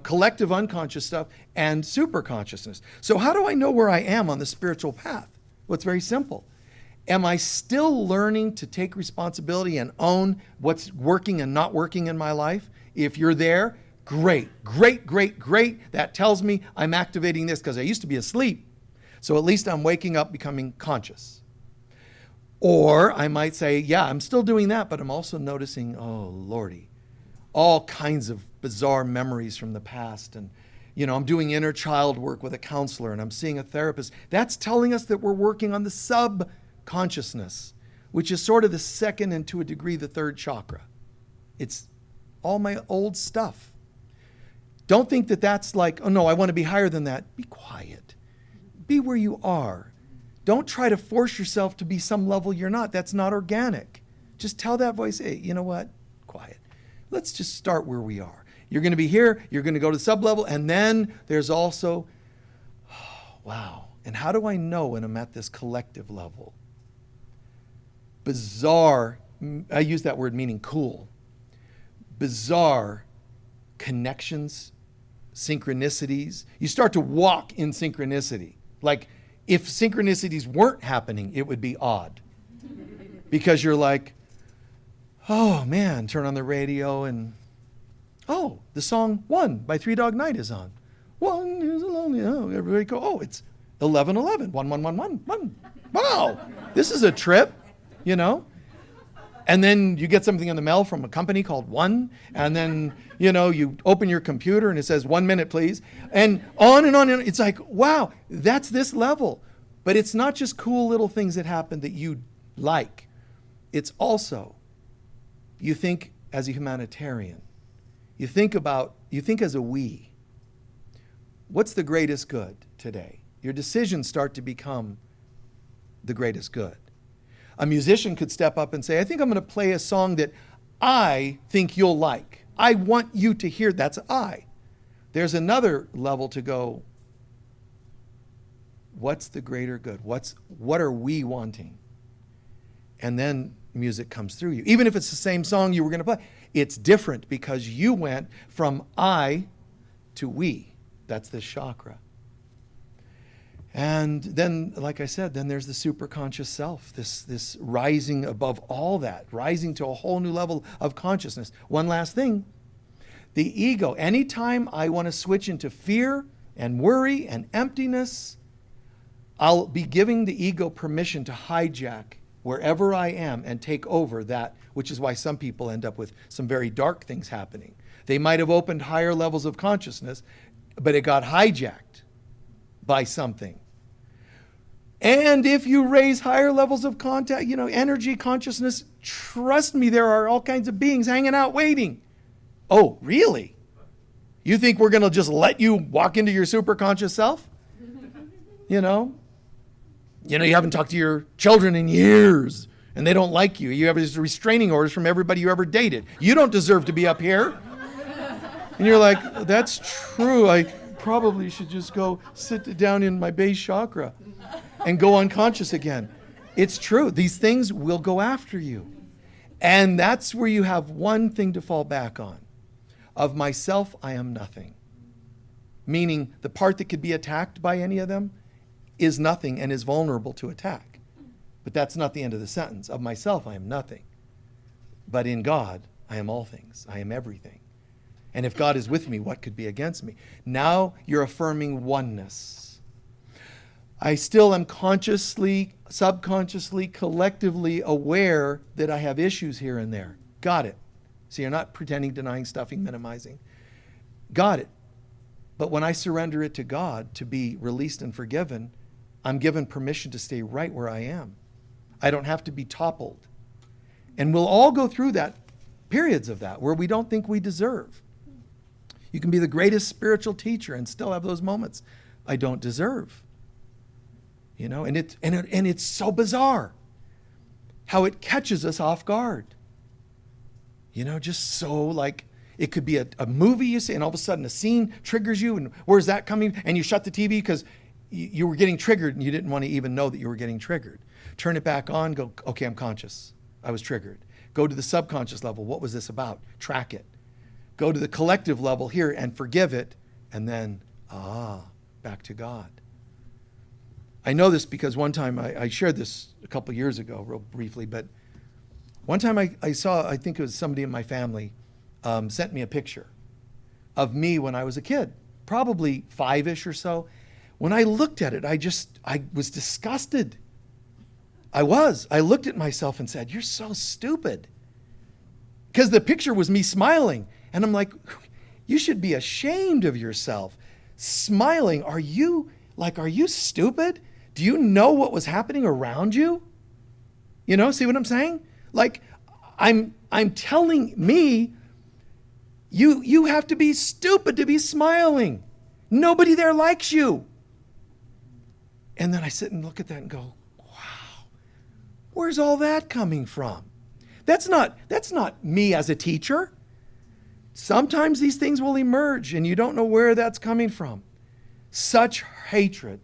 collective unconscious stuff, and super consciousness. So how do I know where I am on the spiritual path? Well, it's very simple. Am I still learning to take responsibility and own what's working and not working in my life? If you're there, great, great, great, great. That tells me I'm activating this because I used to be asleep. So at least I'm waking up, becoming conscious. Or I might say, yeah, I'm still doing that, but I'm also noticing, oh, Lordy, all kinds of bizarre memories from the past. And, I'm doing inner child work with a counselor and I'm seeing a therapist. That's telling us that we're working on the subconsciousness, which is sort of the second and to a degree the third chakra. It's all my old stuff. Don't think that that's like, oh no, I want to be higher than that. Be quiet. Be where you are. Don't try to force yourself to be some level you're not. That's not organic. Just tell that voice, hey, you know what? Quiet. Let's just start where we are. You're going to be here. You're going to go to the sub-level. And then there's also, wow. And how do I know when I'm at this collective level? Bizarre, I use that word meaning cool. Bizarre connections, synchronicities. You start to walk in synchronicity. Like, if synchronicities weren't happening, it would be odd. Because you're like, oh man, turn on the radio and, oh, the song One by Three Dog Night is on. One is a lonely, oh, everybody go, oh, it's 11:11, 1. Wow, this is a trip, And then you get something in the mail from a company called One, and then, you open your computer and it says 1 minute, please. And on and on. And it's like, wow, that's this level. But it's not just cool little things that happen that you like. It's also, you think as a humanitarian. You think as a we. What's the greatest good today? Your decisions start to become the greatest good. A musician could step up and say, I think I'm going to play a song that I think you'll like. I want you to hear. That's I. There's another level to go, what's the greater good? What are we wanting? And then music comes through you. Even if it's the same song you were going to play, it's different because you went from I to we. That's this chakra. And then, like I said, then there's the superconscious self, this rising above all that, rising to a whole new level of consciousness. One last thing, the ego. Anytime I want to switch into fear and worry and emptiness, I'll be giving the ego permission to hijack wherever I am and take over that, which is why some people end up with some very dark things happening. They might have opened higher levels of consciousness, but it got hijacked by something. And if you raise higher levels of contact, energy, consciousness, trust me, there are all kinds of beings hanging out waiting. Oh, really? You think we're going to just let you walk into your superconscious self? You haven't talked to your children in years and they don't like you. You have these restraining orders from everybody you ever dated. You don't deserve to be up here. And you're like, that's true. I probably should just go sit down in my base chakra and go unconscious again. It's true. These things will go after you. And that's where you have one thing to fall back on. Of myself, I am nothing. Meaning the part that could be attacked by any of them is nothing and is vulnerable to attack. But that's not the end of the sentence. Of myself, I am nothing. But in God, I am all things. I am everything. And if God is with me, what could be against me? Now you're affirming oneness. I still am consciously, subconsciously, collectively aware that I have issues here and there. Got it. So you're not pretending, denying, stuffing, minimizing. Got it. But when I surrender it to God to be released and forgiven, I'm given permission to stay right where I am. I don't have to be toppled. And we'll all go through that, periods of that, where we don't think we deserve. You can be the greatest spiritual teacher and still have those moments. I don't deserve. And it's so bizarre how it catches us off guard. Just so like, it could be a movie you see and all of a sudden a scene triggers you and where's that coming? And you shut the TV because you were getting triggered and you didn't want to even know that you were getting triggered. Turn it back on, go, okay, I'm conscious. I was triggered. Go to the subconscious level. What was this about? Track it. Go to the collective level here and forgive it. And then, back to God. I know this because one time I shared this a couple years ago, real briefly, but one time I saw, I think it was somebody in my family, sent me a picture of me when I was a kid, probably 5-ish or so. When I looked at it, I was disgusted. I looked at myself and said, "You're so stupid." Because the picture was me smiling. And I'm like, you should be ashamed of yourself. Smiling, are you stupid? Do you know what was happening around you? You know, see what I'm saying? Like, I'm telling me, you have to be stupid to be smiling. Nobody there likes you. And then I sit and look at that and go, wow, where's all that coming from? That's not me as a teacher. Sometimes these things will emerge and you don't know where that's coming from. Such hatred.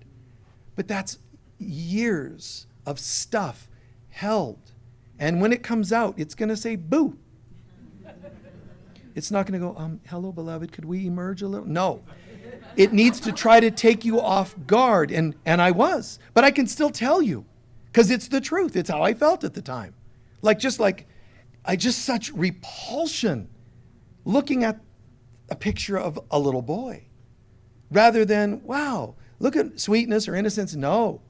But that's years of stuff held. And when it comes out, it's going to say, boo. It's not going to go, hello, beloved, could we emerge a little? No. It needs to try to take you off guard. And I was. But I can still tell you. Because it's the truth. It's how I felt at the time. Such repulsion looking at a picture of a little boy. Rather than, wow, look at sweetness or innocence. No.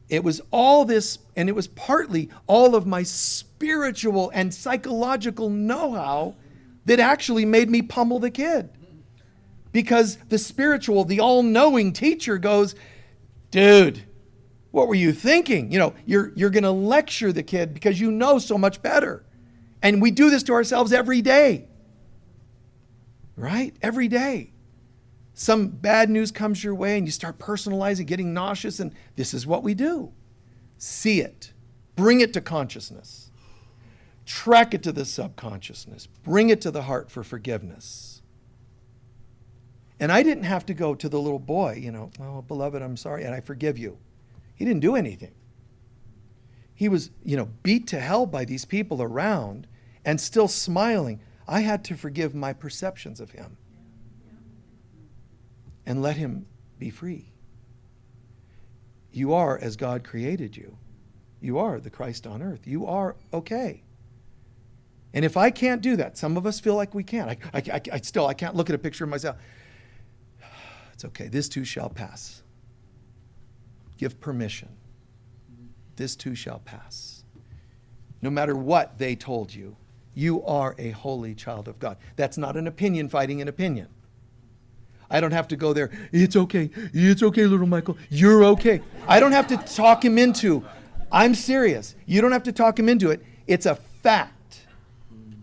It was all this, and it was partly all of my spiritual and psychological know-how that actually made me pummel the kid. Because the spiritual, the all-knowing teacher goes, dude, what were you thinking? You know, you're going to lecture the kid because you know so much better. And we do this to ourselves every day. Right? Every day. Some bad news comes your way and you start personalizing, getting nauseous, and this is what we do. See it. Bring it to consciousness. Track it to the subconsciousness. Bring it to the heart for forgiveness. And I didn't have to go to the little boy, oh, beloved, I'm sorry, and I forgive you. He didn't do anything. He was, beat to hell by these people around and still smiling. I had to forgive my perceptions of him and let him be free. You are as God created you. You are the Christ on earth. You are okay. And if I can't do that, some of us feel like we can't. I can't look at a picture of myself. It's okay. This too shall pass. Give permission. This too shall pass. No matter what they told you, you are a holy child of God. That's not an opinion fighting an opinion. I don't have to go there. It's okay. It's okay, little Michael. You're okay. I don't have to talk him into. I'm serious. You don't have to talk him into it. It's a fact.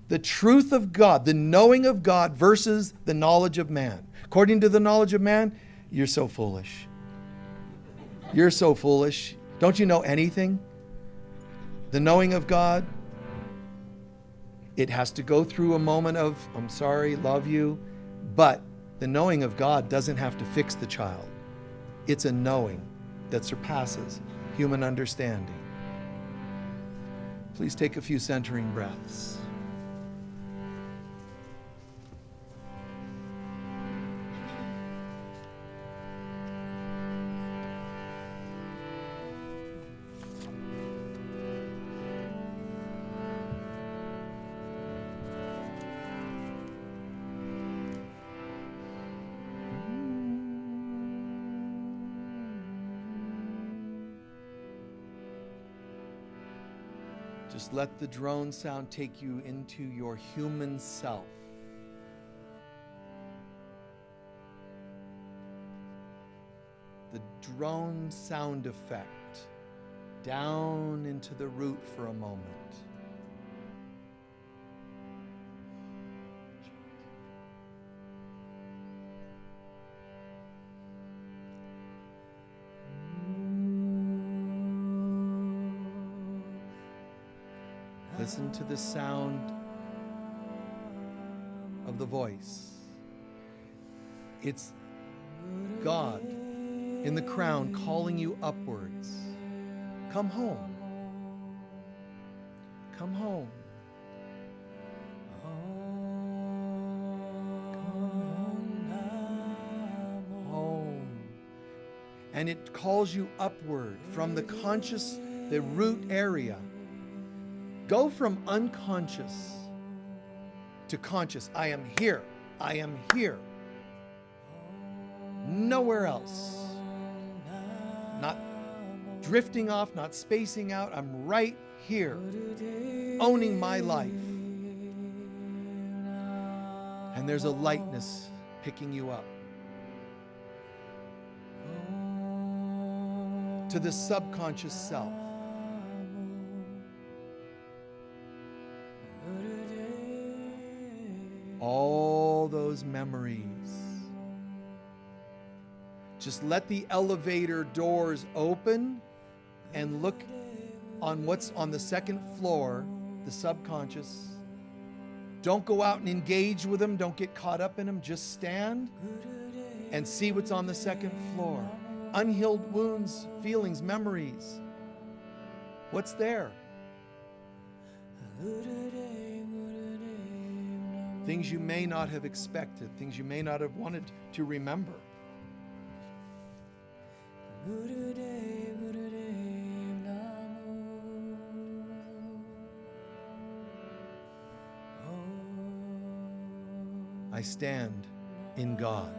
The truth of God, the knowing of God versus the knowledge of man. According to the knowledge of man, you're so foolish. You're so foolish. Don't you know anything? The knowing of God, it has to go through a moment of, I'm sorry, love you, but the knowing of God doesn't have to fix the child. It's a knowing that surpasses human understanding. Please take a few centering breaths. Just let the drone sound take you into your human self. The drone sound effect down into the root for a moment. Listen to the sound of the voice. It's God in the crown calling you upwards. Come home. Come home. And it calls you upward from the conscious, the root area. Go from unconscious to conscious. I am here. I am here. Nowhere else. Not drifting off, not spacing out. I'm right here, owning my life. And there's a lightness picking you up to the subconscious self. All those memories. Just let the elevator doors open and look on what's on the second floor, the subconscious. Don't go out and engage with them. Don't get caught up in them. Just stand and see what's on the second floor. Unhealed wounds, feelings, memories. What's there? Things you may not have expected, things you may not have wanted to remember. I stand in God.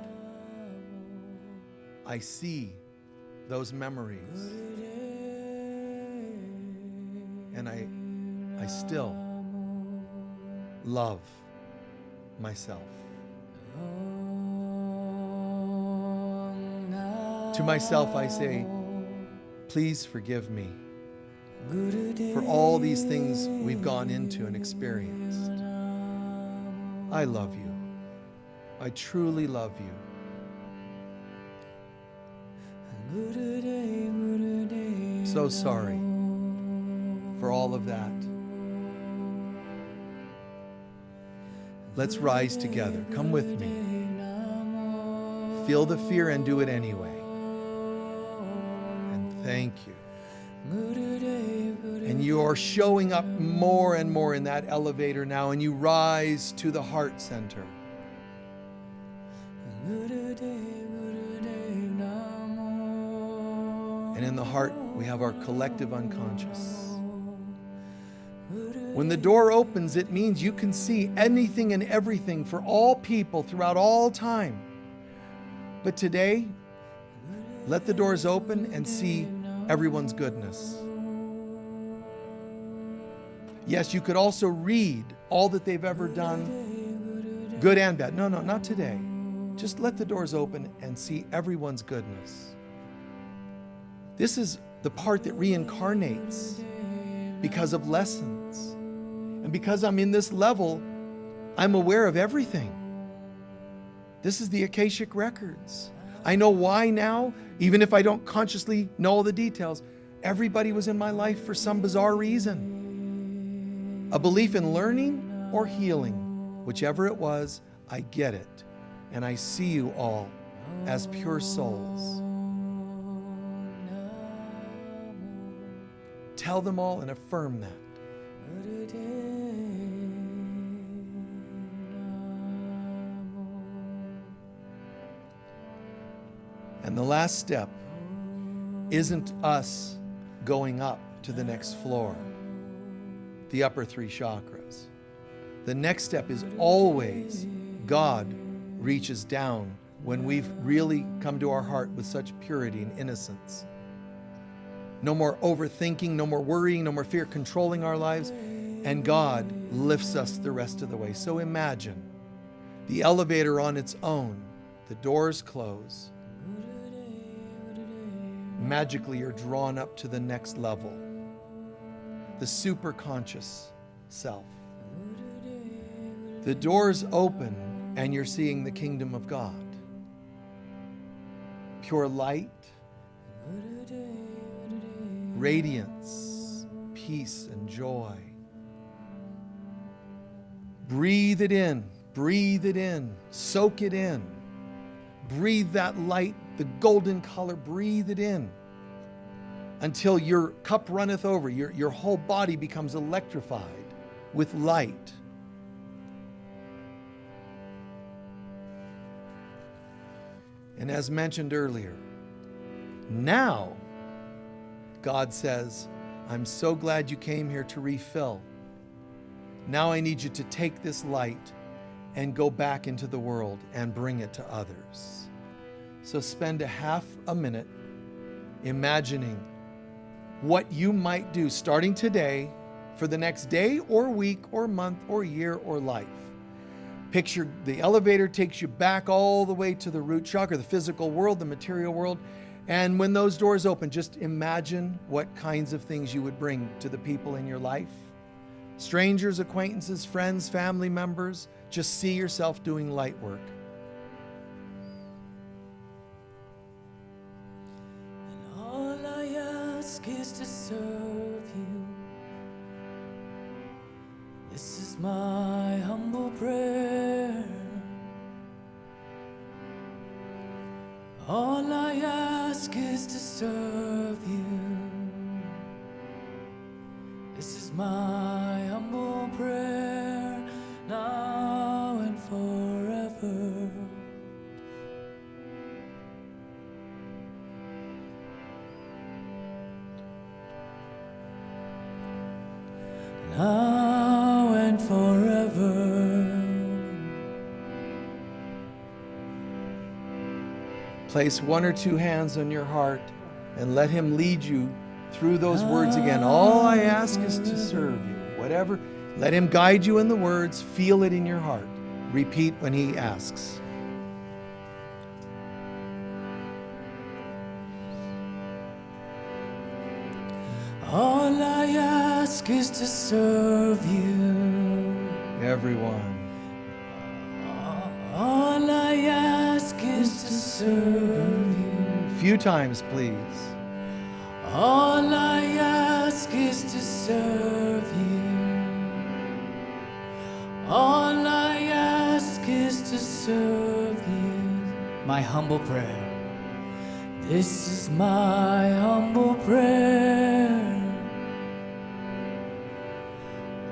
I see those memories. And I still love myself. To myself I say, please forgive me for all these things we've gone into and experienced. I love you. I truly love you. So sorry for all of that. Let's rise together. Come with me. Feel the fear and do it anyway. And thank you. And you are showing up more and more in that elevator now, and you rise to the heart center. And in the heart, we have our collective unconscious. When the door opens, it means you can see anything and everything for all people throughout all time. But today, let the doors open and see everyone's goodness. Yes, you could also read all that they've ever done, good and bad. No, not today. Just let the doors open and see everyone's goodness. This is the part that reincarnates because of lessons. And because I'm in this level, I'm aware of everything. This is the Akashic Records. I know why now, even if I don't consciously know all the details. Everybody was in my life for some bizarre reason. A belief in learning or healing, whichever it was, I get it. And I see you all as pure souls. Tell them all and affirm that. And the last step isn't us going up to the next floor, the upper three chakras. The next step is always God reaches down when we've really come to our heart with such purity and innocence. No more overthinking, no more worrying, no more fear controlling our lives, and God lifts us the rest of the way. So imagine the elevator on its own, the doors close. Magically, you're drawn up to the next level, the superconscious self. The doors open and you're seeing the kingdom of God. Pure light, radiance, peace, and joy. Breathe it in, soak it in. Breathe that light, the golden color, breathe it in until your cup runneth over, your whole body becomes electrified with light. And as mentioned earlier, Now, God says, I'm so glad you came here to refill. Now I need you to take this light and go back into the world and bring it to others. So spend a half a minute imagining what you might do starting today for the next day or week or month or year or life. Picture the elevator takes you back all the way to the root chakra, the physical world, the material world. And when those doors open, just imagine what kinds of things you would bring to the people in your life. Strangers, acquaintances, friends, family members. Just see yourself doing light work. And all I ask is to serve you. This is my humble prayer. All I ask is to serve you. This is my humble prayer, now and forever. Now and forever. Place one or two hands on your heart and let Him lead you through those words again. All I ask is to serve you. Whatever, let Him guide you in the words. Feel it in your heart. Repeat when He asks. All I ask is to serve you. Everyone. All I ask is to serve you. A few times, please. All I ask is to serve you. All I ask is to serve you. My humble prayer. This is my humble prayer.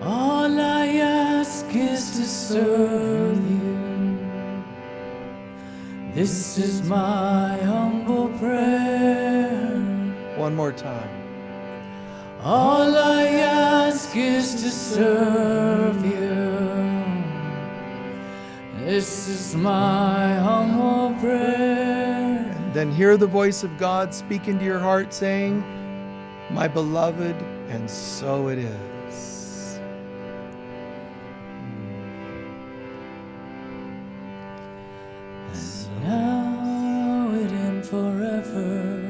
All I ask is to serve you. This is my humble prayer. One more time. All I ask is to serve you. This is my humble prayer. And then hear the voice of God speak into your heart saying, my beloved, and so it is. And now it and forever.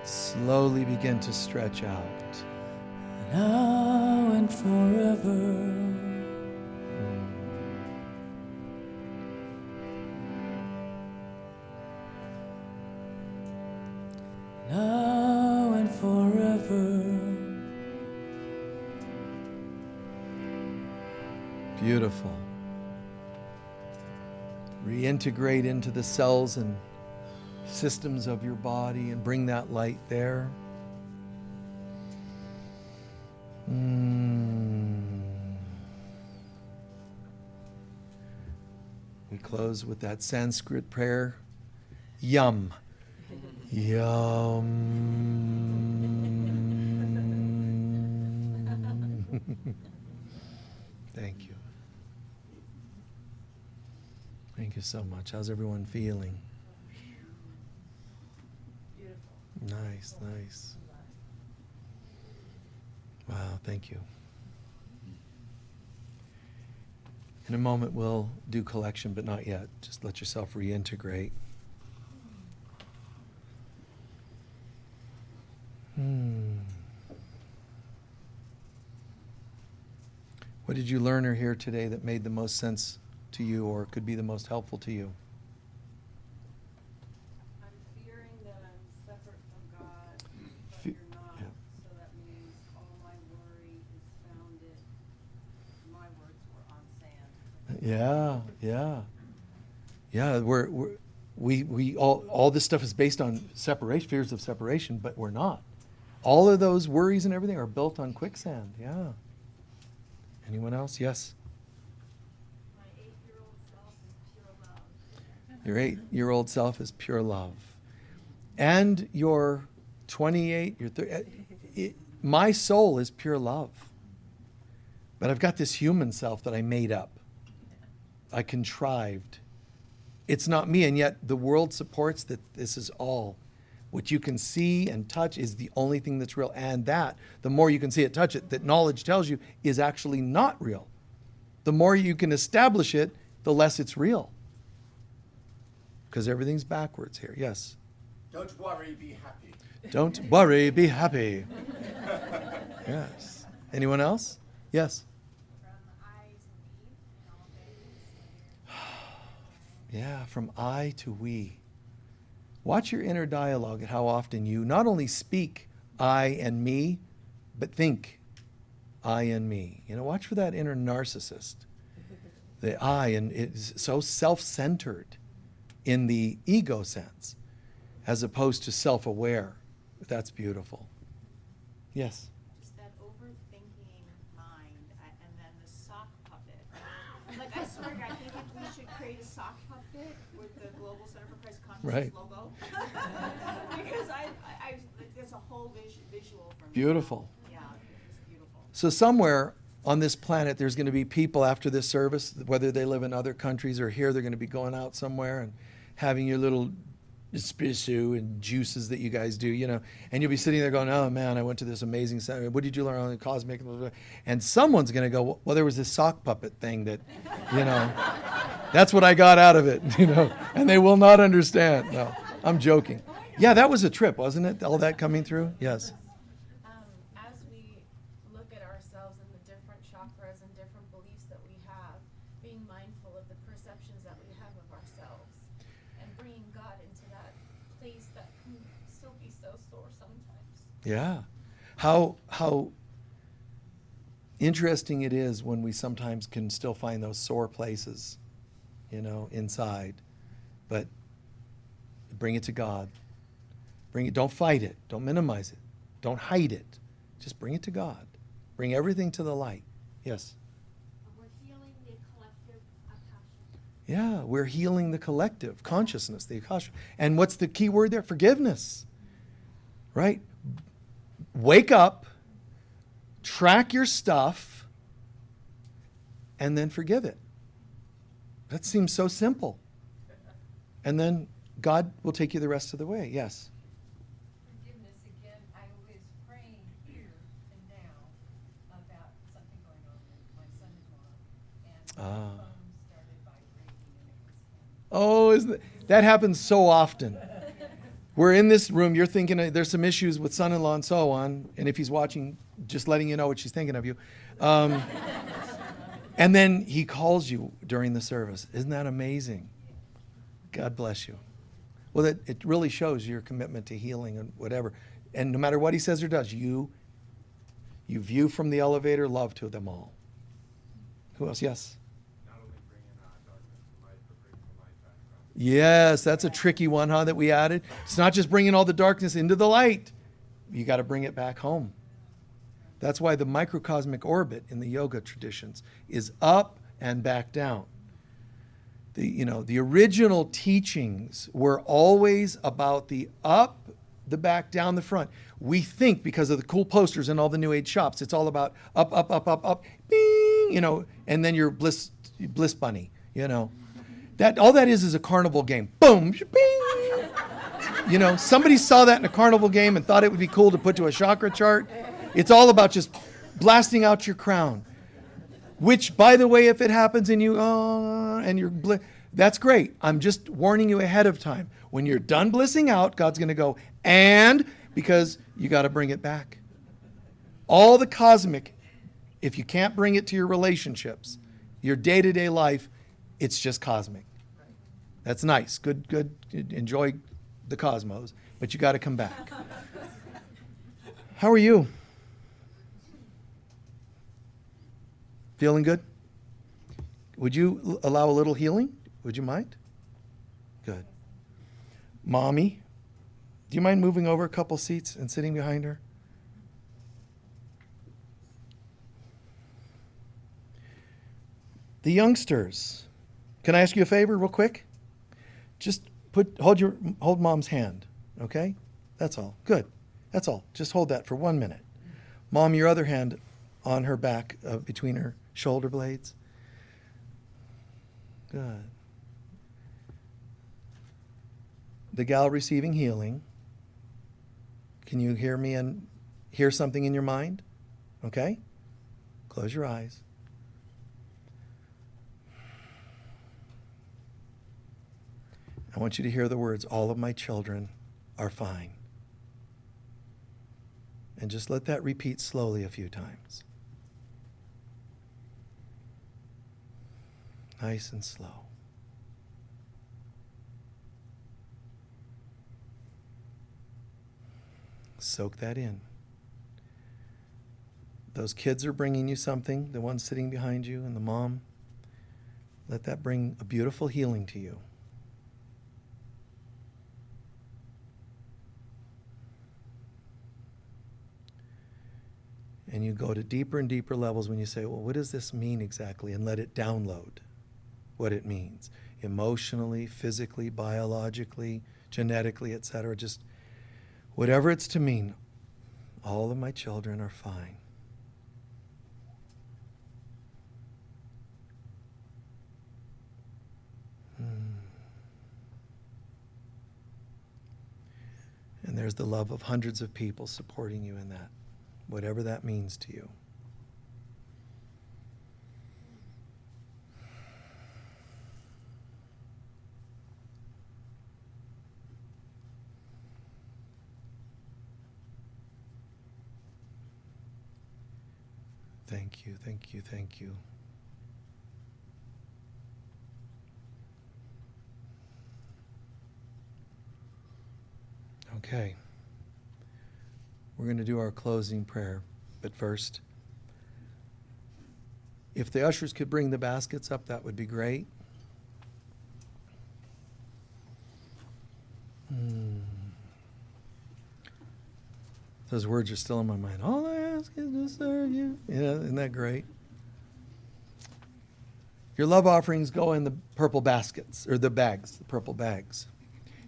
Slowly begin to stretch out. Now and forever. Now and forever. Beautiful. Reintegrate into the cells and systems of your body and bring that light there. We close with that Sanskrit prayer, Yum. Yum. Thank you. Thank you so much. How's everyone feeling? Nice, nice. Wow, thank you. In a moment, we'll do collection, but not yet. Just let yourself reintegrate. What did you learn or hear today that made the most sense to you or could be the most helpful to you? I'm fearing that I'm separate from God, but Fe- you're not. yeah. So that means all my worry is founded. My words were on sand. Yeah. We all this stuff is based on separation, fears of separation, but we're not. All of those worries and everything are built on quicksand. Yeah. Anyone else? Yes. My 8-year-old self is pure love. Your 8-year-old self is pure love. And your 28, your 30, my soul is pure love. But I've got this human self that I made up. I contrived. It's not me, and yet the world supports that this is all. What you can see and touch is the only thing that's real. And that, the more you can see it, touch it, that knowledge tells you is actually not real. The more you can establish it, the less it's real. Because everything's backwards here. Yes? Don't worry, be happy. Don't worry, be happy. Yes. Anyone else? Yes? From I to we in all things. Yeah, from I to we. Watch your inner dialogue at how often you not only speak I and me, but think I and me. You know, watch for that inner narcissist. The I, and it's so self-centered in the ego sense, as opposed to self-aware. That's beautiful. Yes? Just that overthinking mind, and then the sock puppet. Like, I swear, I think if we should create a sock puppet with the Global Center for Christ Consciousness Right. logo. Because there's a whole visual for me. Beautiful. Yeah, it's beautiful. So somewhere on this planet, there's going to be people after this service, whether they live in other countries or here, they're going to be going out somewhere and having your little espresso and juices that you guys do, you know, and you'll be sitting there going, oh man, I went to this amazing center. What did you learn on the cosmic? And someone's going to go, well, there was this sock puppet thing that, you know, that's what I got out of it, you know, and they will not understand. No, I'm joking. Yeah, that was a trip, wasn't it? All that coming through? Yes. As we look at ourselves and the different chakras and different beliefs that we have, being mindful of the perceptions that we have of ourselves and bringing God into that place that can still be so sore sometimes. Yeah. How interesting it is when we sometimes can still find those sore places, you know, inside. But bring it to God. Bring it, don't fight it. Don't minimize it. Don't hide it. Just bring it to God. Bring everything to the light. Yes. We're healing the collective akasha. Yeah, we're healing the collective consciousness, the akasha. And what's the key word there? Forgiveness. Right? Wake up, track your stuff, and then forgive it. That seems so simple. And then God will take you the rest of the way. Yes. Forgiveness again. I was praying here and now about something going on with my son-in-law, and my phone started vibrating, and it was him. Oh, that happens so often. We're in this room, you're thinking there's some issues with son-in-law and so on, and if he's watching, just letting you know what she's thinking of you. And then he calls you during the service. Isn't that amazing? God bless you. Well, it really shows your commitment to healing and whatever. And no matter what he says or does, you view from the elevator love to them all. Who else? Yes? Not only bringing darkness to light, but bringing the light back from Yes, that's a tricky one, huh, that we added. It's not just bringing all the darkness into the light. You got to bring it back home. That's why the microcosmic orbit in the yoga traditions is up and back down. The original teachings were always about the up, the back, down, the front. We think because of the cool posters in all the New Age shops, it's all about up, up, up, up, up, bing, and then your bliss bunny, That all that is a carnival game. Boom, bing. Somebody saw that in a carnival game and thought it would be cool to put to a chakra chart. It's all about just blasting out your crown. Which, by the way, if it happens and you, and you're, that's great. I'm just warning you ahead of time. When you're done blissing out, God's going to go, and, because you got to bring it back. All the cosmic, if you can't bring it to your relationships, your day-to-day life, it's just cosmic. That's nice. Good. Enjoy the cosmos, but you got to come back. How are you? Feeling good? Would you allow a little healing? Would you mind? Good. Mommy, do you mind moving over a couple seats and sitting behind her? The youngsters, can I ask you a favor real quick? Just hold mom's hand, okay? That's all. Good. That's all. Just hold that for 1 minute. Mom, your other hand on her back, between her shoulder blades. Good. The gal receiving healing. Can you hear me and hear something in your mind? Okay? Close your eyes. I want you to hear the words, all of my children are fine. And just let that repeat slowly a few times. Nice and slow. Soak that in. Those kids are bringing you something, the one sitting behind you and the mom. Let that bring a beautiful healing to you. And you go to deeper and deeper levels when you say, well, what does this mean exactly? And let it download what it means. Emotionally, physically, biologically, genetically, etc. Just whatever it's to mean. All of my children are fine. And there's the love of hundreds of people supporting you in that, whatever that means to you. Thank you, thank you, thank you. Okay. We're going to do our closing prayer, but first, if the ushers could bring the baskets up, that would be great. Those words are still in my mind. All I ask is to serve you. Yeah, isn't that great? Your love offerings go in the purple baskets, or the bags, the purple bags.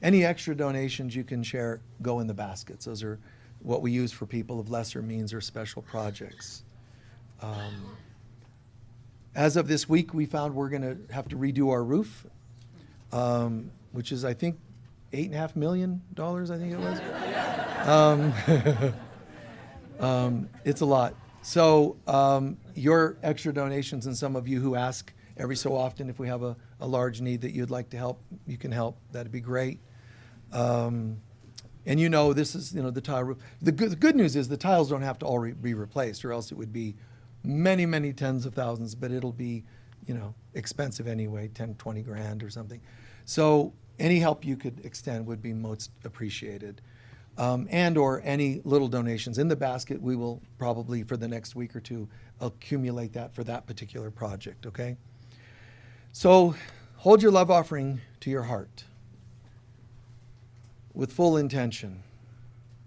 Any extra donations you can share go in the baskets. Those are what we use for people of lesser means or special projects. As of this week, we found we're going to have to redo our roof, which is, I think, $8.5 million, I think it was. It's a lot. So your extra donations, and some of you who ask every so often if we have a large need that you'd like to help, you can help. That'd be great. And this is, the tile roof. The good news is the tiles don't have to all be replaced, or else it would be many, many tens of thousands, but it'll be, expensive anyway, 10, 20 grand or something. So any help you could extend would be most appreciated. And or any little donations in the basket, we will probably for the next week or two accumulate that for that particular project, okay? So hold your love offering to your heart with full intention.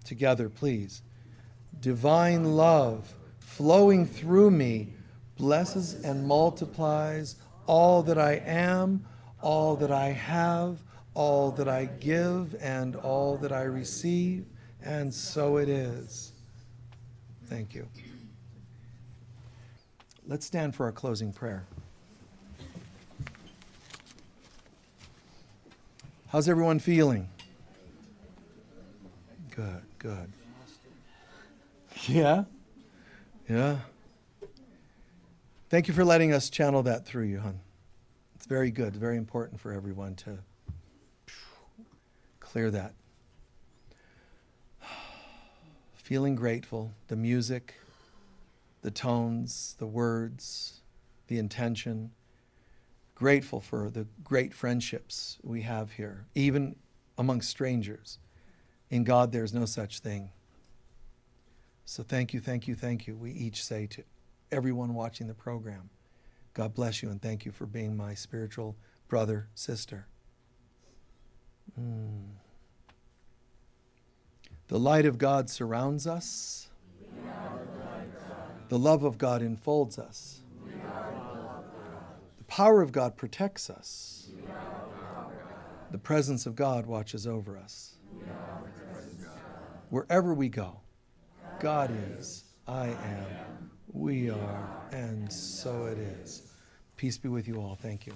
Together, please. Divine love flowing through me blesses and multiplies all that I am, all that I have, all that I give, and all that I receive, and so it is. Thank you. Let's stand for our closing prayer. How's everyone feeling? Good, good. Yeah? Yeah. Thank you for letting us channel that through you, hon. It's very good, very important for everyone to clear that. Feeling grateful, the music, the tones, the words, the intention. Grateful for the great friendships we have here, even among strangers. In God, there's no such thing. So thank you, thank you, thank you. We each say to everyone watching the program, God bless you and thank you for being my spiritual brother, sister. The light of God surrounds us. The love of God enfolds us. The power of God protects us. The presence of God watches over us. Wherever we go, God is, I am, we are, and so it is. Peace be with you all. Thank you.